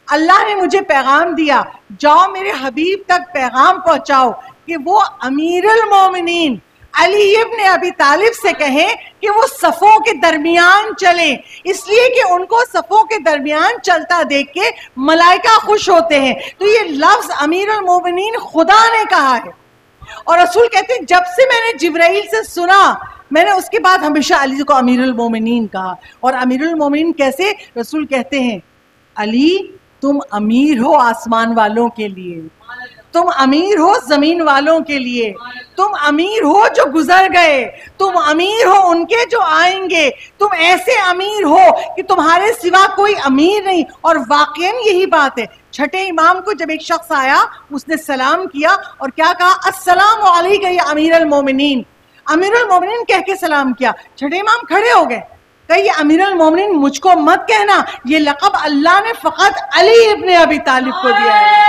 اللہ نے مجھے پیغام دیا، جاؤ میرے حبیب تک پیغام پہنچاؤ کہ وہ امیر المومنین علی ابن ابی طالب سے کہیں کہ وہ صفوں کے درمیان چلیں، اس لیے کہ ان کو صفوں کے درمیان چلتا دیکھ کے ملائکہ خوش ہوتے ہیں۔ تو یہ لفظ امیر المومنین خدا نے کہا ہے، اور رسول کہتے ہیں جب سے میں نے جبرائیل سے سنا، میں نے اس کے بعد ہمیشہ علی کو امیر المومنین کہا۔ اور امیر المومنین کیسے؟ رسول کہتے ہیں علی تم امیر ہو آسمان والوں کے لیے، تم امیر ہو زمین والوں کے لیے، تم امیر ہو جو گزر گئے، تم امیر ہو ان کے جو آئیں گے، تم ایسے امیر ہو کہ تمہارے سوا کوئی امیر نہیں۔ اور واقعاً یہی بات ہے۔ چھٹے امام کو جب ایک شخص آیا، اس نے سلام کیا اور کیا کہا؟ السلام علیکم یا امیر المومنین، امیر المومنین کہہ کے سلام کیا۔ چھٹے امام کھڑے ہو گئے، کہ یہ امیر المومنین مجھ کو مت کہنا، یہ لقب اللہ نے فقط علی ابن ابی طالب کو دیا ہے۔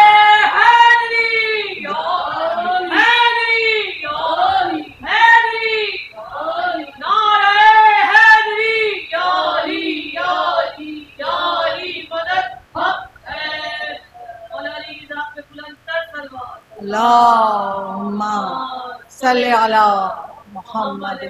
اللہم صلی علی محمد۔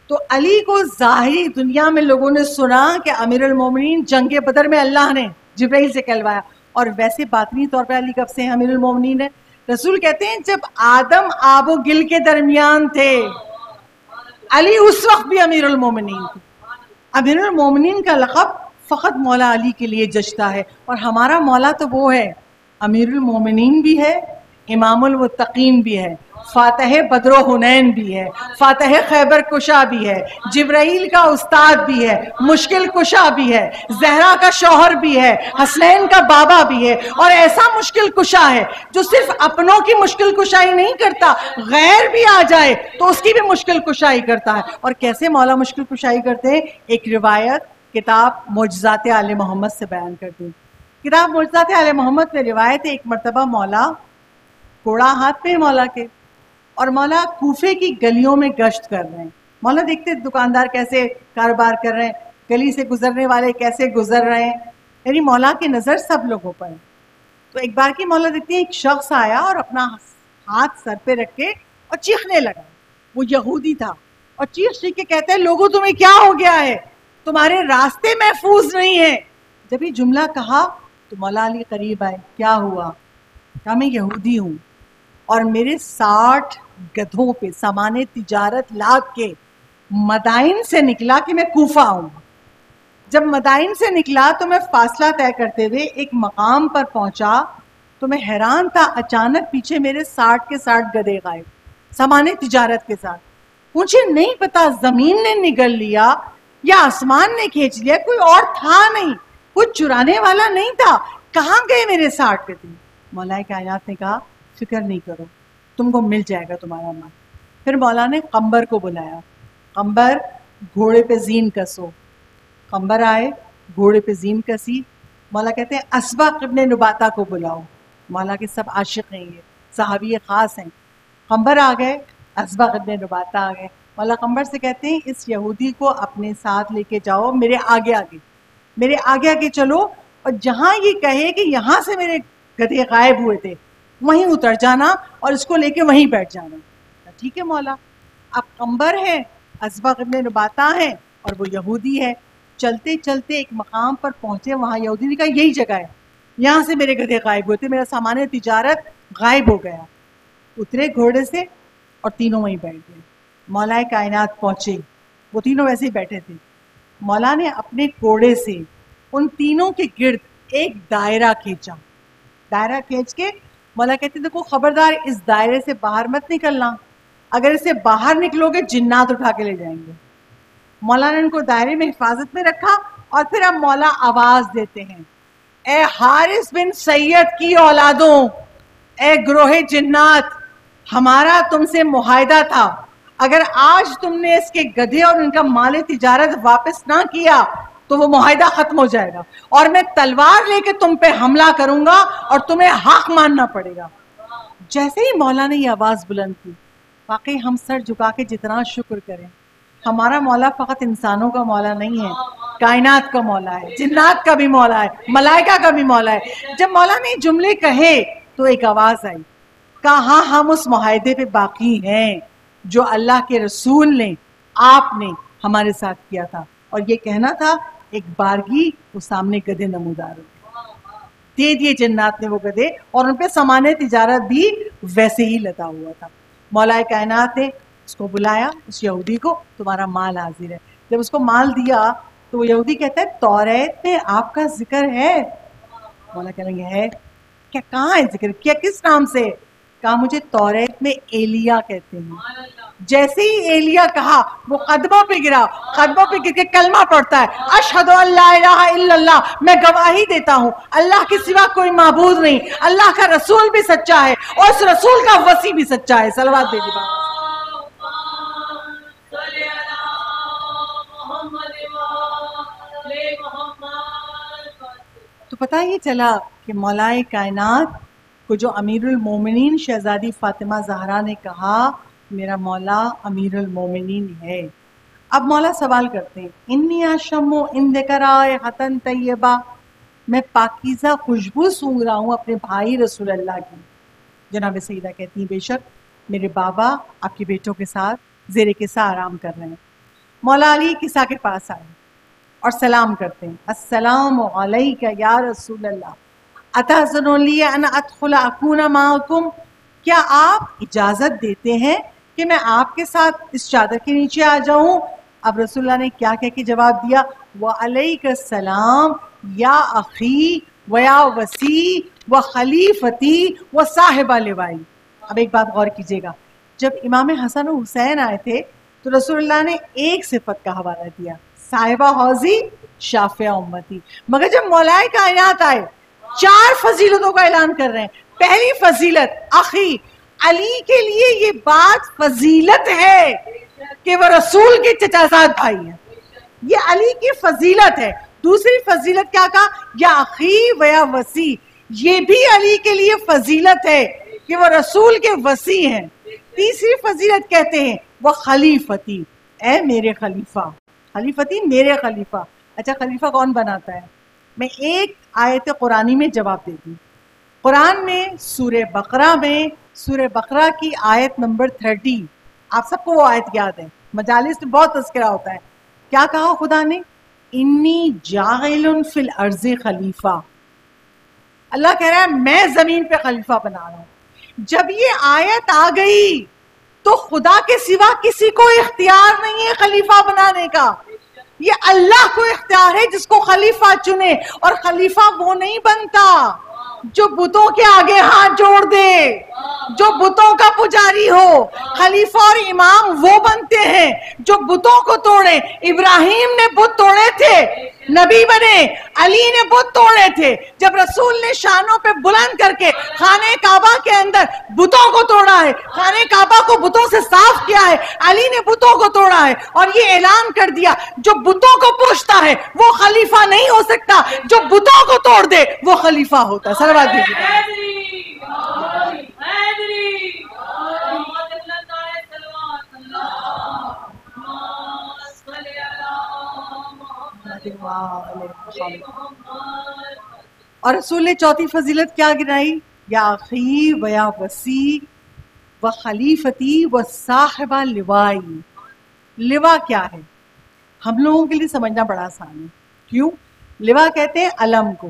تو علی کو ظاہری دنیا میں لوگوں نے سنا کہ امیر المومنین جنگ بدر میں اللہ نے جبرائیل سے کہلوایا، اور ویسے باطنی طور پہ علی کب سے امیر المومنین ہے؟ رسول کہتے ہیں جب آدم آب و گل کے درمیان تھے، علی اس وقت بھی امیر المومنین تھے۔ امیر المومنین کا لقب فقط مولا علی کے لیے جچتا ہے، اور ہمارا مولا تو وہ ہے، امیر المومنین بھی ہے، امام المتقین بھی ہے، فاتح بدر و حنین بھی ہے، فاتح خیبر کشا بھی ہے، جبرائیل کا استاد بھی ہے، مشکل کشا بھی ہے، زہرا کا شوہر بھی ہے، حسنین کا بابا بھی ہے، اور ایسا مشکل کشا ہے جو صرف اپنوں کی مشکل کشائی نہیں کرتا، غیر بھی آ جائے تو اس کی بھی مشکل کشائی کرتا ہے۔ اور کیسے مولا مشکل کشائی کرتے ہیں؟ ایک روایت کتاب معجزات آل محمد سے بیان کرتے ہیں۔ کتاب معجزات آل محمد میں روایت ہے، ایک مرتبہ مولا گھوڑا ہاتھ پہ مولا کے، اور مولا کوفے کی گلیوں میں گشت کر رہے ہیں۔ مولا دیکھتے دکاندار کیسے کاروبار کر رہے ہیں، گلی سے گزرنے والے کیسے گزر رہے ہیں، یعنی مولا کی نظر سب لوگوں پر ہے۔ تو ایک بار کی مولا دیکھتے ہیں ایک شخص آیا اور اپنا ہاتھ سر پہ رکھ کے اور چیخنے لگا۔ وہ یہودی تھا، اور چیخ کے کہتے ہیں لوگوں تمہیں کیا ہو گیا ہے، تمہارے راستے محفوظ نہیں ہیں۔ جب یہ جملہ کہا تو مولا علی قریب آئے، کیا ہوا؟ کہا میں یہودی ہوں، اور میرے 60 گدھوں پہ سامان تجارت لاد کے مدائن سے نکلا کہ میں کوفہ ہوں۔ جب مدائن سے نکلا تو میں فاصلہ طے کرتے ہوئے ایک مقام پر پہنچا تو میں حیران تھا، اچانک پیچھے میرے 60 کے 60 گدھے غائب، سامان تجارت کے ساتھ۔ مجھے نہیں پتا زمین نے نگل لیا یا آسمان نے کھینچ لیا، کوئی اور تھا نہیں، کوئی چرانے والا نہیں تھا، کہاں گئے میرے 60 گدھے؟ مولا کائنات نے کہا فکر نہیں کرو، تم کو مل جائے گا تمہارا مال۔ پھر مولا نے قمبر کو بلایا، قمبر گھوڑے پہ زین کسو۔ قمبر آئے، گھوڑے پہ زین کسی۔ مولا کہتے ہیں اسبق ابن نباتہ کو بلاؤ، مولا کے سب عاشق ہیں، یہ صحابی خاص ہیں۔ قمبر آ گئے، اسبق ابن نباتہ آ گئے۔ مولا قمبر سے کہتے ہیں اس یہودی کو اپنے ساتھ لے کے جاؤ، میرے آگے آگے، میرے آگے آگے چلو، اور جہاں یہ کہے کہ یہاں سے میرے گدھے غائب ہوئے تھے وہیں اتر جانا اور اس کو لے کے وہیں بیٹھ جانا۔ ٹھیک ہے مولا۔ اب قمبر ہے، اسبق ابن نباتہ ہیں، اور وہ یہودی ہے۔ چلتے چلتے ایک مقام پر پہنچے، وہاں یہودی نے کہا یہی جگہ ہے، یہاں سے میرے گدھے غائب ہوتے، میرا سامان تجارت غائب ہو گیا۔ اترے گھوڑے سے اور تینوں وہیں بیٹھ گئے۔ مولا کائنات پہنچے، وہ تینوں ویسے ہی بیٹھے تھے۔ مولا نے اپنے کوڑے سے ان تینوں کے گرد ایک دائرہ کھینچا۔ دائرہ کھینچ کے مولا کہتے ہیں دیکھو خبردار اس دائرے سے باہر مت نکلنا، اگر اسے باہر نکلو گے جنات اٹھا کے لے جائیں گے۔ مولا نے ان کو دائرے میں حفاظت میں رکھا، اور پھر اب مولا آواز دیتے ہیں، اے حارث بن سید کی اولادوں، اے گروہ جنات، ہمارا تم سے معاہدہ تھا، اگر آج تم نے اس کے گدھے اور ان کا مال تجارت واپس نہ کیا تو وہ معاہدہ ختم ہو جائے گا، اور میں تلوار لے کے تم پہ حملہ کروں گا اور تمہیں حق ماننا پڑے گا۔ جیسے ہی مولا نے یہ آواز بلند کی، واقعی ہم سر جھکا کے جتنا شکر کریں، ہمارا مولا فقط انسانوں کا مولا نہیں ہے، کائنات کا مولا ہے، جنات کا بھی مولا ہے، ملائکہ کا بھی مولا ہے۔ جب مولا نے جملے کہے تو ایک آواز آئی، کہاں ہم اس معاہدے پہ باقی ہیں جو اللہ کے رسول نے، آپ نے ہمارے ساتھ کیا تھا، اور یہ کہنا تھا ایک بارگی وہ سامنے گدھے نمودار ہو دے دیے جنات نے وہ گدھے، اور ان پہ سامان تجارت بھی ویسے ہی لدا ہوا تھا۔ مولا کائنات نے اس کو بلایا، اس یہودی کو، تمہارا مال حاضر ہے۔ جب اس کو مال دیا تو وہ یہودی کہتا ہے توریت میں آپ کا ذکر ہے؟ مولا کہنے لگے ہے۔ کیا کہاں ہے ذکر کیا، کس نام سے؟ کہا مجھے توریت میں ایلیا کہتے ہیں۔ جیسے ہی ایلیا کہا وہ قدموں پہ گرا، قدموں پہ گر کے کلمہ پڑھتا ہے، اشہد ان لا الہ الا اللہ، میں گواہی دیتا ہوں اللہ کے سوا کوئی معبود نہیں، اللہ کا رسول بھی سچا ہے اور اس رسول کا وصی بھی سچا ہے۔ صلوات بھیجیے بابا۔ تو پتہ یہ چلا کہ مولا کائنات کو جو امیر المومنین شہزادی فاطمہ زہرا نے کہا میرا مولا امیر المومنین ہے۔ اب مولا سوال کرتے ہیں، انی اشم عندک رائحۃ طیبہ، میں پاکیزہ خوشبو سونگھ رہا ہوں اپنے بھائی رسول اللہ کی۔ جناب سیدہ کہتی ہیں بے شک میرے بابا آپ کے بیٹوں کے ساتھ زیر قصہ آرام کر رہے ہیں۔ مولا علی قصہ کے پاس آئے اور سلام کرتے ہیں، السلام علیکہ یا رسول اللہ، اتأذن لی ان ادخل اکون معکم، کیا آپ اجازت دیتے ہیں کہ میں آپ کے ساتھ اس چادر کے نیچے آ جاؤں؟ اب رسول اللہ نے کیا کہہ کے جواب دیا، وعلیک السلام یا اخی ویا وسی و خلیفتی و صاحب لوائی۔ اب ایک بات غور کیجیے گا، جب امام حسن و حسین آئے تھے تو رسول اللہ نے ایک صفت کا حوالہ دیا، صاحبہ حوضی شافع امتی، مگر جب مولا کائنات آئے 4 فضیلتوں کا اعلان کر رہے ہیں۔ پہلی فضیلت اخی، علی کے لیے یہ بات فضیلت ہے کہ وہ رسول کے چچا زاد بھائی ہیں، یہ علی کی فضیلت ہے۔ دوسری فضیلت کیا کہا، یا اخی و یا وسی، یہ بھی علی کے لیے فضیلت ہے کہ وہ رسول کے وسی ہیں۔ تیسری فضیلت کہتے ہیں وہ خلیفتی، اے میرے خلیفہ، خلیفتی میرے خلیفہ۔ اچھا خلیفہ کون بناتا ہے؟ میں ایک آیت قرآنی میں جواب دیتی ہوں۔ قرآن میں سورہ بقرہ کی آیت نمبر 30، آپ سب کو وہ آیت یاد ہے، مجالس میں بہت تذکرہ ہوتا ہے۔ کیا کہا خدا نے، انی جاعل فی الارض خلیفہ، اللہ کہہ رہا ہے میں زمین پہ خلیفہ بنا رہا ہوں۔ جب یہ آیت آ گئی تو خدا کے سوا کسی کو اختیار نہیں ہے خلیفہ بنانے کا، یہ اللہ کو اختیار ہے جس کو خلیفہ چنے، اور خلیفہ وہ نہیں بنتا جو بتوں کے آگے ہاتھ جوڑ دے، جو بتوں کا پجاری ہو۔ خلیفہ اور امام وہ بنتے ہیں جو بتوں کو توڑے۔ ابراہیم نے بت توڑے تھے، نبی بنے، علی نے بت توڑے تھے۔ جب رسول نے شانوں پہ بلند کر کے خانہ کعبہ کے اندر بتوں کو توڑا ہے، خانہ کعبہ کو بتوں سے صاف کیا ہے، علی نے بتوں کو توڑا ہے اور یہ اعلان کر دیا جو بتوں کو پوچھتا ہے وہ خلیفہ نہیں ہو سکتا، جو بتوں کو توڑ دے وہ خلیفہ ہوتا ہے۔ صلوات دیجیے۔ اور رسول نے چوتھی فضیلت کیا گرائی، یا اخی و یا وسی و خلیفتی و صاحب لوائی۔ لوا کیا ہے؟ ہم لوگوں کے لیے سمجھنا بڑا آسان ہے، کیوں؟ لوا کہتے ہیں علم کو،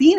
3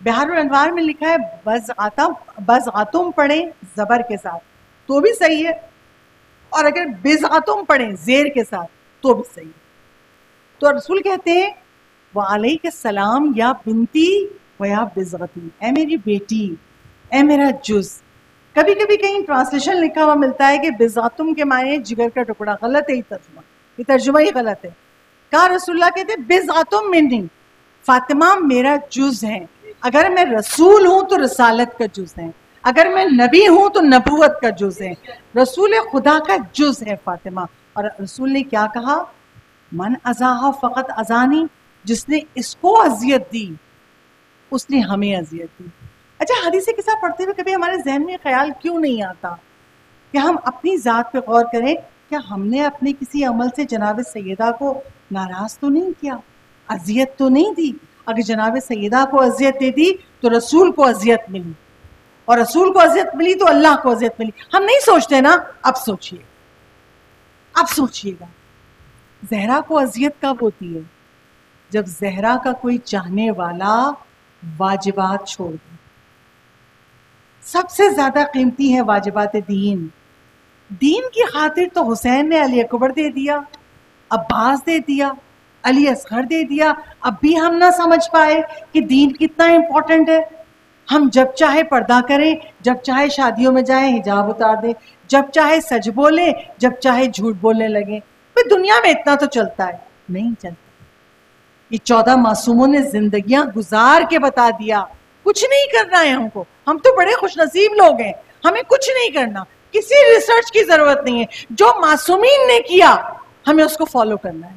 بہار الانوار میں لکھا ہے بزعتم پڑھیں زبر کے ساتھ تو بھی صحیح ہے، اور اگر بزعتم پڑھیں زیر کے ساتھ تو بھی صحیح ہے۔ تو رسول کہتے ہیں وعلیک السلام یا بنتی و یا بزغتی، اے میری بیٹی، اے میرا جز۔ کبھی کبھی کہیں ٹرانسلیشن لکھا ہوا ملتا ہے کہ بزعتم کے معنی جگر کا ٹکڑا، غلط ہے یہ ترجمہ ہی غلط ہے۔ کہا رسول اللہ کہتے ہیں بزعتم منی، فاطمہ میرا جز ہے، اگر میں رسول ہوں تو رسالت کا جز ہے، اگر میں نبی ہوں تو نبوت کا جز ہے، رسول خدا کا جز ہے فاطمہ۔ اور رسول نے کیا کہا؟ من اذاہا فقط اذانی، جس نے اس کو اذیت دی اس نے ہمیں اذیت دی۔ اچھا، حدیث قصہ پڑھتے ہوئے کبھی ہمارے ذہن میں خیال کیوں نہیں آتا کہ ہم اپنی ذات پہ غور کریں، کیا ہم نے اپنے کسی عمل سے جناب سیدہ کو ناراض تو نہیں کیا، اذیت تو نہیں دی؟ اگر جناب سیدہ کو اذیت دے دی تو رسول کو اذیت ملی، اور رسول کو اذیت ملی تو اللہ کو اذیت ملی۔ ہم نہیں سوچتے نا؟ اب سوچئے گا زہرا کو اذیت کب ہوتی ہے؟ جب زہرا کا کوئی چاہنے والا واجبات چھوڑ دے۔ سب سے زیادہ قیمتی ہے واجبات دین۔ دین کی خاطر تو حسین نے علی اکبر دے دیا، عباس دے دیا، علی اصغر دے دیا، اب بھی ہم نہ سمجھ پائے کہ دین کتنا امپورٹنٹ ہے۔ ہم جب چاہے پردہ کریں، جب چاہے شادیوں میں جائیں حجاب اتار دیں، جب چاہے سچ بولیں، جب چاہے جھوٹ بولنے لگیں۔ بھئی دنیا میں اتنا تو چلتا ہے، نہیں چلتا۔ یہ 14 معصوموں نے زندگیاں گزار کے بتا دیا کچھ نہیں کرنا ہے ہم کو۔ ہم تو بڑے خوش نصیب لوگ ہیں، ہمیں کچھ نہیں کرنا، کسی ریسرچ کی ضرورت نہیں ہے۔ جو معصومین نے کیا ہمیں اس کو فالو کرنا ہے۔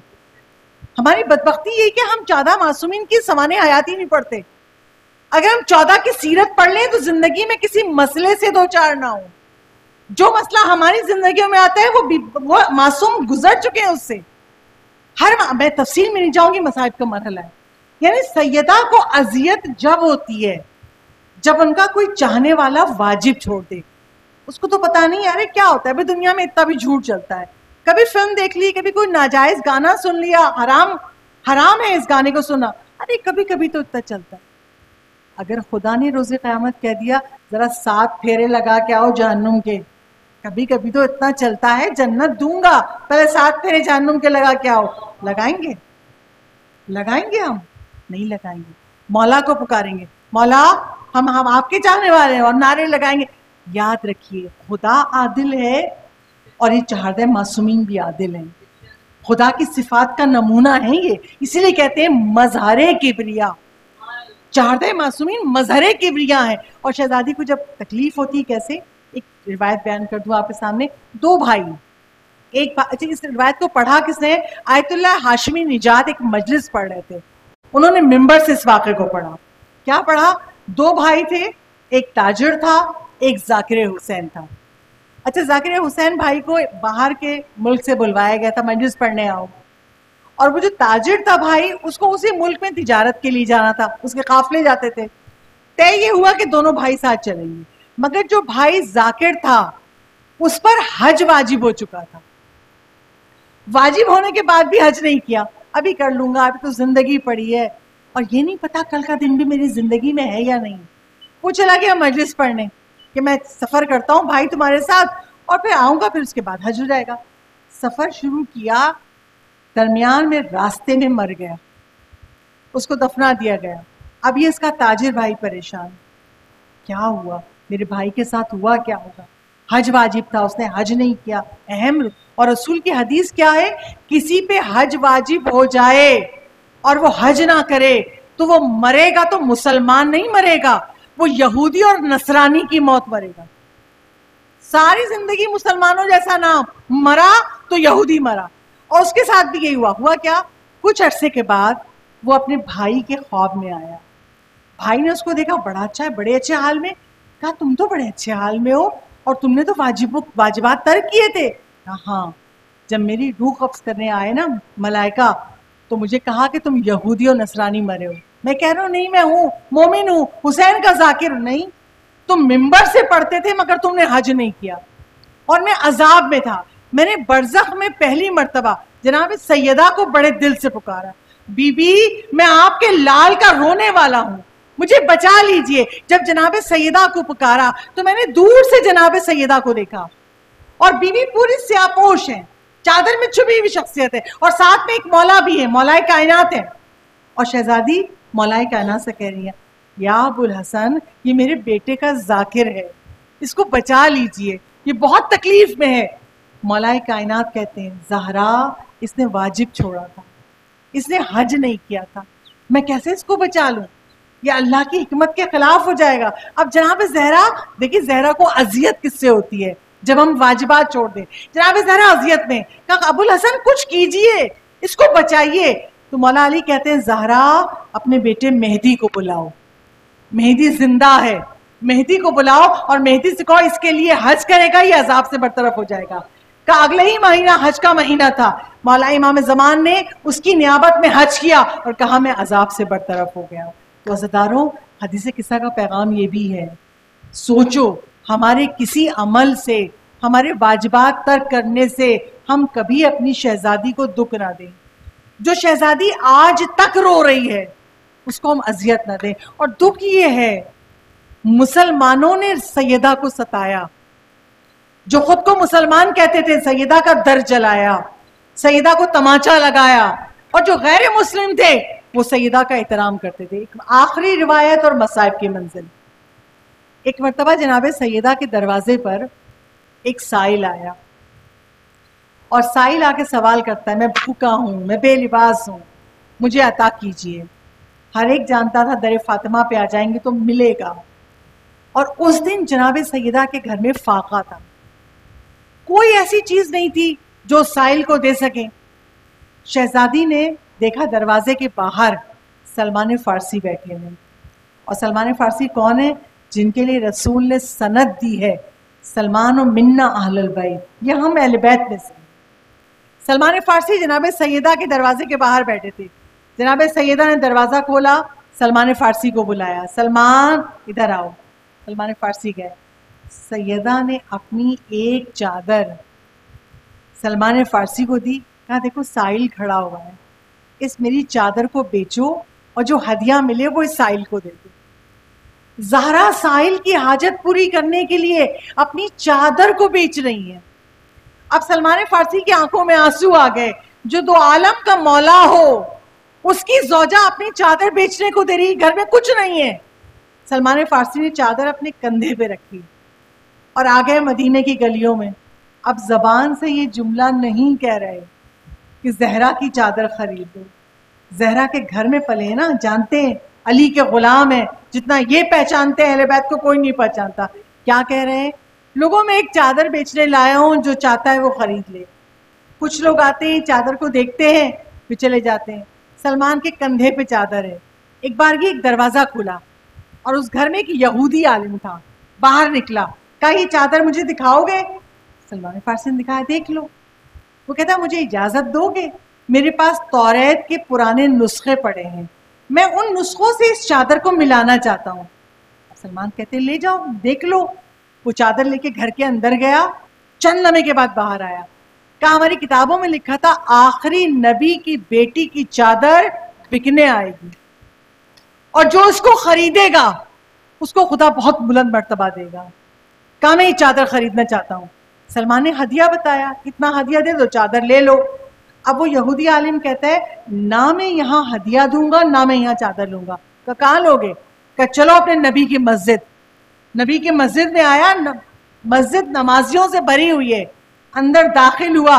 ہماری بدبختی یہ کہ ہم 14 معصومین کی سوانح حیات ہی نہیں پڑھتے۔ اگر ہم 14 کی سیرت پڑھ لیں تو زندگی میں کسی مسئلے سے دو چار نہ ہو۔ جو مسئلہ ہماری زندگیوں میں آتا ہے وہ معصوم گزر چکے ہیں اس سے۔ میں تفصیل میں نہیں جاؤں گی، مصائب کا مرحلہ ہے۔ یعنی سیدہ کو اذیت جب ہوتی ہے جب ان کا کوئی چاہنے والا واجب چھوڑ دے۔ اس کو تو پتا نہیں یار کیا ہوتا ہے، بھئی دنیا میں اتنا بھی جھوٹ چلتا ہے۔ کبھی فلم دیکھ لی، کبھی کوئی ناجائز گانا سن لیا، حرام ہے اس گانے کو سننا، ارے کبھی کبھی تو اتنا چلتا ہے۔ اگر خدا نے روز قیامت کہہ دیا ذرا 7 پھیرے لگا کے آؤ جہنم کے، کبھی کبھی تو اتنا چلتا ہے جنت دوں گا، پہلے 7 پھیرے جہنم کے لگا کے آؤ، لگائیں گے ہم نہیں لگائیں گے۔ مولا کو پکاریں گے، مولا ہم آپ کے چاہنے والے ہیں، اور نعرے لگائیں گے۔ یاد رکھیے خدا عادل ہے اور یہ 14 معصومین بھی عادل ہیں۔ خدا کی صفات کا نمونہ ہے یہ، اسی لیے کہتے ہیں مظہر کبریا۔ 14 معصومین مظہر کبریا ہیں۔ اور شہزادی کو جب تکلیف ہوتی ہے کیسے، ایک روایت بیان کر دوں آپ کے سامنے۔ 2 بھائی، اچھا اس روایت کو پڑھا کس نے؟ آیت اللہ ہاشمی نجات ایک مجلس پڑھ رہے تھے، انہوں نے ممبر سے اس واقعے کو پڑھا۔ کیا پڑھا؟ 2 بھائی تھے، ایک تاجر تھا، ایک ذاکر حسین تھا۔ اچھا ذاکر حسین بھائی کو باہر کے ملک سے بلوایا گیا تھا، مجلس پڑھنے آؤ، اور وہ جو تاجر تھا بھائی اس کو اسی ملک میں تجارت کے لیے جانا تھا، اس کے قافلے جاتے تھے۔ طے یہ ہوا کہ دونوں بھائی ساتھ چلیں گے، مگر جو بھائی ذاکر تھا اس پر حج واجب ہو چکا تھا۔ واجب ہونے کے بعد بھی حج نہیں کیا، ابھی کر لوں گا، ابھی تو زندگی پڑی ہے، اور یہ نہیں پتا کل کا دن بھی میری زندگی میں ہے یا نہیں۔ وہ چلا گیا مجلس پڑھنے کہ میں سفر کرتا ہوں بھائی تمہارے ساتھ، اور پھر آؤں گا، پھر اس کے بعد حج ہو جائے گا۔ سفر شروع کیا، درمیان میں راستے میں مر گیا، اس کو دفنا دیا گیا۔ اب یہ اس کا تاجر بھائی پریشان، کیا ہوا میرے بھائی کے ساتھ، ہوا کیا ہوگا؟ حج واجب تھا، اس نے حج نہیں کیا، اہم۔ اور رسول کی حدیث کیا ہے؟ کسی پہ حج واجب ہو جائے اور وہ حج نہ کرے تو وہ مرے گا تو مسلمان نہیں مرے گا، وہ یہودی اور نصرانی کی موت مرے گا۔ ساری زندگی مسلمانوں جیسا نام، مرا تو یہودی مرا۔ اور اس کے ساتھ بھی یہی ہوا کیا؟ کچھ عرصے کے بعد وہ اپنے بھائی کے خواب میں آیا، بھائی نے اس کو دیکھا بڑا اچھا ہے، بڑے اچھے حال میں، کہا تم تو بڑے اچھے حال میں ہو اور تم نے تو واجبات ترک کیے تھے۔ ہاں، جب میری روح قبض کرنے آئے نا ملائکہ تو مجھے کہا کہ تم یہودی اور نصرانی مرے ہو۔ میں کہہ رہا ہوں نہیں، میں ہوں مومن ہوں، حسین کا ذاکر ہوں۔ نہیں، تم ممبر سے پڑھتے تھے مگر تم نے حج نہیں کیا، اور میں عذاب میں تھا۔ میں نے برزخ میں پہلی مرتبہ جناب سیدہ کو بڑے دل سے پکارا، بی بی میں آپ کے لال کا رونے والا ہوں، مجھے بچا لیجئے۔ جب جناب سیدہ کو پکارا تو میں نے دور سے جناب سیدہ کو دیکھا، اور بیوی پوری سیاپوش ہے، چادر میں چھپی ہوئی شخصیت ہے، اور ساتھ میں ایک مولا بھی ہے، مولا کائنات ہے، اور شہزادی مولا کائنات سے کہہ رہی ہے یا ابو الحسن یہ میرے بیٹے کا ذاکر ہے، اس کو بچا لیجئے، یہ بہت تکلیف میں ہے۔ مولا کائنات کہتے ہیں زہرا اس نے واجب چھوڑا تھا، اس نے حج نہیں کیا تھا، میں کیسے اس کو بچا لوں، یہ اللہ کی حکمت کے خلاف ہو جائے گا۔ اب جناب زہرا، دیکھیں زہرا کو اذیت کس سے ہوتی ہے جب ہم واجبات چھوڑ دیں، جناب زہرا اذیت میں، کہا ابو الحسن کچھ کیجئے، اس کو بچائیے۔ تو مولا علی کہتے ہیں زہرا اپنے بیٹے مہدی کو بلاؤ، مہدی زندہ ہے، مہدی کو بلاؤ اور مہدی سے کہو اس کے لیے حج کرے گا، یہ عذاب سے برطرف ہو جائے گا۔ کہ اگلے ہی مہینہ حج کا مہینہ تھا، مولا امام زمان نے اس کی نیابت میں حج کیا اور کہا میں عذاب سے برطرف ہو گیا۔ تو عزیزانو، حدیث قصہ کا پیغام یہ بھی ہے، سوچو ہمارے کسی عمل سے، ہمارے واجبات ترک کرنے سے ہم کبھی اپنی شہزادی کو دکھ نہ دیں۔ جو شہزادی آج تک رو رہی ہے اس کو ہم اذیت نہ دیں۔ اور دکھ یہ ہے مسلمانوں نے سیدہ کو ستایا، جو خود کو مسلمان کہتے تھے سیدہ کا در جلایا، سیدہ کو تماچا لگایا، اور جو غیر مسلم تھے وہ سیدہ کا احترام کرتے تھے۔ ایک آخری روایت اور مصائب کی منزل، ایک مرتبہ جناب سیدہ کے دروازے پر ایک سائل آیا، اور سائل آ کے سوال کرتا ہے میں بھوکا ہوں، میں بے لباس ہوں، مجھے عطا کیجئے۔ ہر ایک جانتا تھا در فاطمہ پہ آ جائیں گے تو ملے گا، اور اس دن جناب سیدہ کے گھر میں فاقہ تھا، کوئی ایسی چیز نہیں تھی جو سائل کو دے سکیں۔ شہزادی نے دیکھا دروازے کے باہر سلمان فارسی بیٹھے ہوئے، اور سلمان فارسی کون ہے؟ جن کے لیے رسول نے سند دی ہے سلمان و منا اہل البیت، یہ ہم اہل بیت میں سے۔ سلمان فارسی جناب سیدہ کے دروازے کے باہر بیٹھے تھے، جناب سیدہ نے دروازہ کھولا، سلمان فارسی کو بلایا، سلمان ادھر آؤ۔ سلمان فارسی گئے، سیدہ نے اپنی ایک چادر سلمان فارسی کو دی، کہا دیکھو سائل کھڑا ہوا ہے، اس میری چادر کو بیچو اور جو ہدیہ ملے وہ اس سائل کو دے دو۔ زہرا سائل کی حاجت پوری کرنے کے لیے اپنی چادر کو بیچ رہی ہیں۔ اب سلمان فارسی کی آنکھوں میں آنسو آ گئے، جو دو عالم کا مولا ہو اس کی زوجہ اپنی چادر بیچنے کو دے رہی، گھر میں کچھ نہیں ہے۔ سلمان فارسی نے چادر اپنے کندھے پہ رکھی اور آگئے مدینے کی گلیوں میں۔ اب زبان سے یہ جملہ نہیں کہہ رہے کہ زہرا کی چادر خرید دو، زہرا کے گھر میں پلے نا، جانتے ہیں علی کے غلام ہیں، جتنا یہ پہچانتے ہیں اہل بیت کو کوئی نہیں پہچانتا۔ کیا کہہ رہے ہیں؟ لوگوں میں ایک چادر بیچنے لایا ہوں، جو چاہتا ہے وہ خرید لے۔ کچھ لوگ آتے ہیں چادر کو دیکھتے ہیں پھر چلے جاتے ہیں۔ سلمان کے کندھے پہ چادر ہے۔ ایک بار یہ ایک دروازہ کھلا اور اس گھر میں ایک یہودی عالم تھا، باہر نکلا، کہا یہ چادر مجھے دکھاؤ گے؟ سلمان فارسی نے دکھایا، دیکھ لو۔ وہ کہتا مجھے اجازت دو گے؟ میرے پاس توریت کے پرانے نسخے پڑے ہیں، میں ان نسخوں سے اس چادر کو ملانا چاہتا ہوں۔ سلمان کہتے لے جاؤ دیکھ لو۔ وہ چادر لے کے گھر کے اندر گیا، چند لمحے کے بعد باہر آیا، کہا ہماری کتابوں میں لکھا تھا آخری نبی کی بیٹی کی چادر بکنے آئے گی، اور جو اس کو خریدے گا اس کو خدا بہت بلند مرتبہ دے گا۔ کہا میں یہ چادر خریدنا چاہتا ہوں۔ سلمان نے ہدیہ بتایا، اتنا ہدیہ دے دو چادر لے لو۔ اب وہ یہودی عالم کہتا ہے نہ میں یہاں ہدیہ دوں گا نہ میں یہاں چادر لوں گا۔ کہاں لوگے؟ کہ چلو اپنے نبی کی مسجد۔ نبی کی مسجد میں آیا، مسجد نمازیوں سے بھری ہوئی ہے، اندر داخل ہوا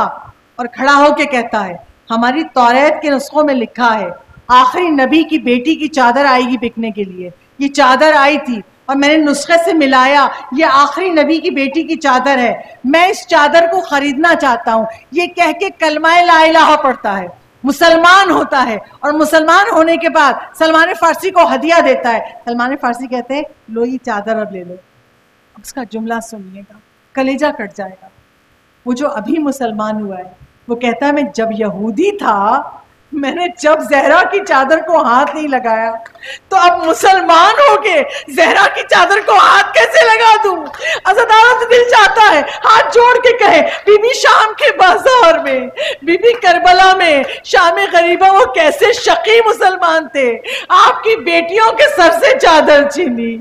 اور کھڑا ہو کے کہتا ہے ہماری توریت کے نسخوں میں لکھا ہے آخری نبی کی بیٹی کی چادر آئے گی بکنے کے لیے، یہ چادر آئی تھی اور میں نے نسخے سے ملایا، یہ آخری نبی کی بیٹی کی چادر ہے، میں اس چادر کو خریدنا چاہتا ہوں۔ یہ کہہ کے کلمہ لا الہ پڑھتا ہے، مسلمان ہوتا ہے، اور مسلمان ہونے کے بعد سلمان فارسی کو ہدیہ دیتا ہے۔ سلمان فارسی کہتے ہیں لو یہ چادر اب لے لو۔ اب اس کا جملہ سنیے گا، کلیجہ کٹ جائے گا۔ وہ جو ابھی مسلمان ہوا ہے وہ کہتا ہے میں جب یہودی تھا میں نے جب زہرا کی چادر کو ہاتھ نہیں لگایا تو اب مسلمان ہو کے زہرا کی چادر کو ہاتھ کیسے لگا دوں؟ عزاداروں تو دل چاہتا ہے ہاتھ جوڑ کے کہے بی بی شام کے بازار میں، بی بی کربلا میں، شام غریبہ وہ کیسے شقی مسلمان تھے، آپ کی بیٹیوں کے سر سے چادر چھینی۔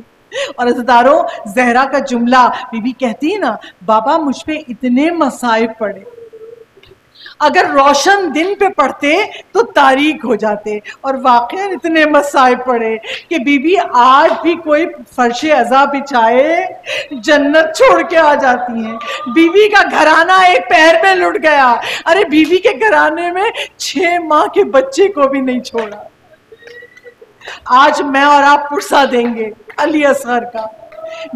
اور عزاداروں زہرا کا جملہ بی بی کہتی ہے نا، بابا مجھ پہ اتنے مصائب پڑے، اگر روشن دن پہ پڑھتے تو تاریک ہو جاتے، اور واقعاً اتنے مصائب پڑے کہ بی بی آج بھی کوئی فرش عذاب بچھائے جنت چھوڑ کے آ جاتی ہیں۔ بی بی کا گھرانہ ایک پیر میں لٹ گیا، ارے بی بی کے گھرانے میں 6 ماہ کے بچے کو بھی نہیں چھوڑا۔ آج میں اور آپ پرسہ دیں گے علی اصغر کا،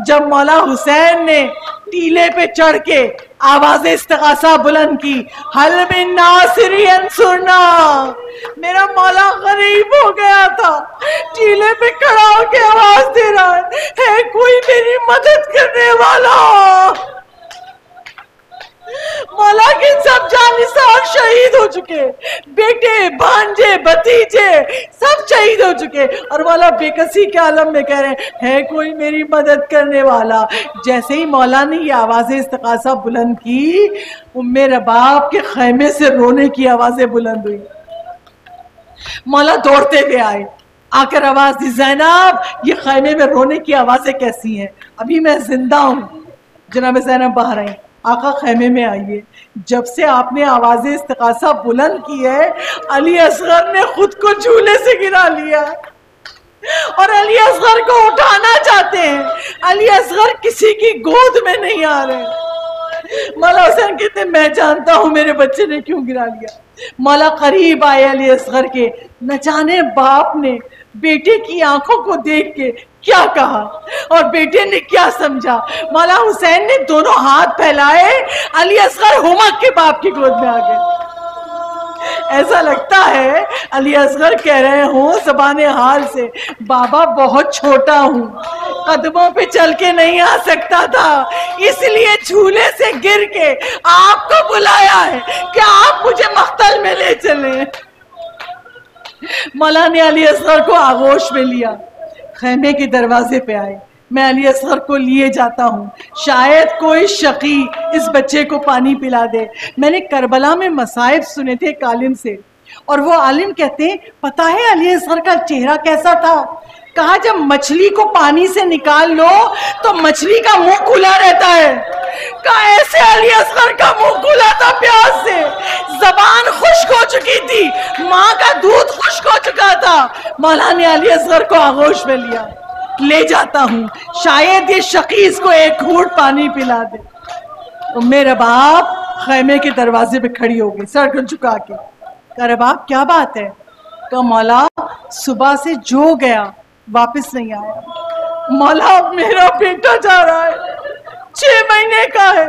جب مولا حسین نے ٹیلے پہ چڑھ کے آواز استغاثہ بلند کی، حل من ناصر ینصرنا، میرا مولا غریب ہو گیا تھا، ٹیلے پہ کھڑا ہو کے آواز دے رہا ہے کوئی میری مدد کرنے والا۔ مولا کے سب جانثار شہید ہو چکے، بیٹے، بھانجے، بھتیجے سب شہید ہو چکے، اور مولا بے کسی کے عالم میں کہہ رہے ہیں کوئی میری مدد کرنے والا۔ جیسے ہی مولا نے یہ آوازیں استغاثہ بلند کی، ام رباب کے خیمے سے رونے کی آوازیں بلند ہوئی۔ مولا دوڑتے ہوئے آئے، آ کر آواز دی، زینب یہ خیمے میں رونے کی آوازیں کیسی ہیں؟ ابھی میں زندہ ہوں۔ جناب زینب باہر آئیں، آقا خیمے میں آئیے۔ جب سے آپ نے آواز استغاثہ بلند کی ہے، علی اصغر نے خود کو جھولے سے گرا لیا اور علی اصغر کو اٹھانا چاہتے ہیں، علی اصغر کسی کی گود میں نہیں آ رہے۔ مولا حسین کہتے ہیں میں جانتا ہوں میرے بچے نے کیوں گرا لیا۔ مولا قریب آئے علی اصغر کے، نہ جانے باپ نے بیٹے کی آنکھوں کو دیکھ کے کیا کہا اور بیٹے نے کیا سمجھا۔ مولا حسین نے دونوں ہاتھ پھیلائے، علی اصغر ہمک کے باپ کی گود میں آ گئے۔ ایسا لگتا ہے علی اصغر کہہ رہے ہوں زبان حال سے، بابا بہت چھوٹا ہوں، قدموں پہ چل کے نہیں آ سکتا تھا، اس لیے جھولے سے گر کے آپ کو بلایا ہے کہ آپ مجھے مقتل میں لے چلیں۔ مولا نے علی اصغر کو آغوش میں لیا، خیمے کے دروازے پہ آئے، میں علی اصغر کو لیے جاتا ہوں، شاید کوئی شقی اس بچے کو پانی پلا دے۔ میں نے کربلا میں مصائب سنے تھے ایک عالم سے، اور وہ عالم کہتے ہیں پتہ ہے علی اصغر کا چہرہ کیسا تھا؟ کہا جب مچھلی کو پانی سے نکال لو تو مچھلی کا منہ کھلا رہتا ہے۔ کہا ایسے علی اصغر کا منہ کھلا تھا پیاس سے، زبان خشک ہو چکی تھی، ماں کا دودھ خشک ہو چکا تھا۔ مولا نے علی اصغر کو آغوش میں لیا، لے جاتا ہوں، شاید یہ شقی اس کو ایک گھونٹ پانی پلا دے۔ ام رباب خیمے کے دروازے پہ کھڑی ہو گئی سر کو جھکا کے، کہا رباب کیا بات ہے؟ کہا مولا صبح سے جو گیا واپس نہیں آیا۔ مولا میرا بیٹا جا رہا ہے، 6 مہینے کا ہے۔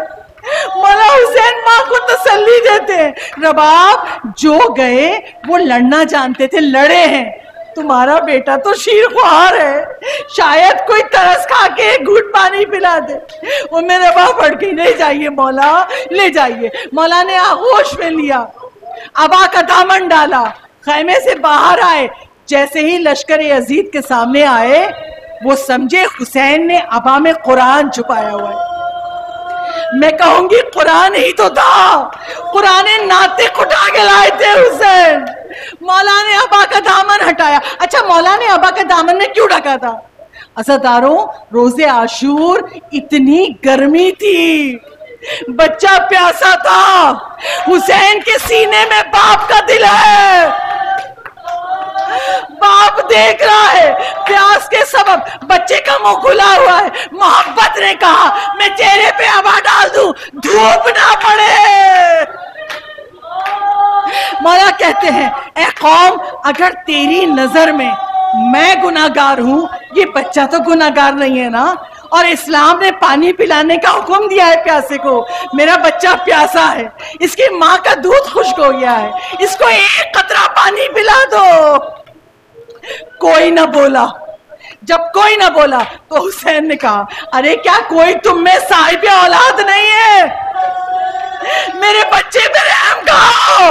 مولا حسین ماں کو تسلی دیتے ہیں، رباب جو گئے وہ لڑنا جانتے تھے، لڑے ہیں، تمہارا بیٹا تو شیر خوار ہے، شاید کوئی ترس کھا کے ایک گھونٹ پانی پلا دے۔ وہ میرے باپ پڑ گئی، لے جائیے مولا، لے جائیے۔ مولا نے آغوش میں لیا، ابا کا دامن ڈالا، خیمے سے باہر آئے۔ جیسے ہی لشکر یزید کے سامنے آئے، وہ سمجھے حسین نے ابا میں قرآن چھپایا ہوا ہے۔ میں کہوں گی قرآن ہی تو تھا، قرآن ناطق اٹھا کے لائے تھے حسین۔ مولا نے ابا کا دامن ہٹایا۔ اچھا مولا نے ابا کا دامن میں کیوں ڈھکا تھا؟ عزاداروں روز عاشور اتنی گرمی تھی، بچہ پیاسا تھا، حسین کے سینے میں باپ کا دل ہے، باپ دیکھ رہا ہے پیاس کے سبب بچے کا منہ کھلا ہوا ہے، محبت نے کہا میں چہرے پہ ابا ڈال دوں دھوپ نہ پڑے۔ مولا کہتے ہیں اے قوم اگر تیری نظر میں گناہگار ہوں، یہ بچہ تو گناہگار نہیں ہے نا، اور اسلام نے پانی پلانے کا حکم دیا ہے پیاسے کو، میرا بچہ پیاسا ہے، اس کی ماں کا دودھ خشک ہو گیا ہے، اس کو ایک قطرہ پانی پلا دو۔ کوئی نہ بولا۔ جب کوئی نہ بولا تو حسین نے کہا ارے کیا کوئی تم میں صاحب اولاد نہیں ہے؟ میرے بچے پہ رحم کرو۔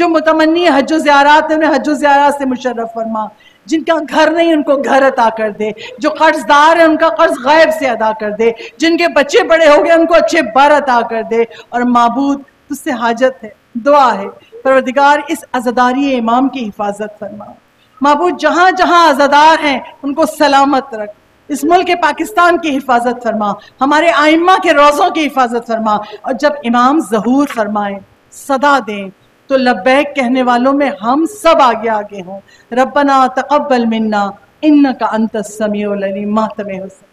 جو متمنی حج و زیارات ہیں انہیں حج و زیارات سے مشرف فرما، جن کا گھر نہیں ان کو گھر عطا کر دے، جو قرض دار ہیں ان کا قرض غیب سے ادا کر دے، جن کے بچے بڑے ہو گئے ان کو اچھے بر عطا کر دے۔ اور معبود تجھ سے حاجت ہے، دعا ہے، پروردگار اس عزاداری امام کی حفاظت فرما۔ معبود جہاں جہاں عزادار ہیں ان کو سلامت رکھ، اس ملک پاکستان کی حفاظت فرما، ہمارے ائمہ کے روزوں کی حفاظت فرما، اور جب امام ظہور فرمائیں صدا دیں تو لبیک کہنے والوں میں ہم سب آگے آگے ہوں۔ ربنا تقبل منا انک انت السمیع العلیم۔ ماتم حسین۔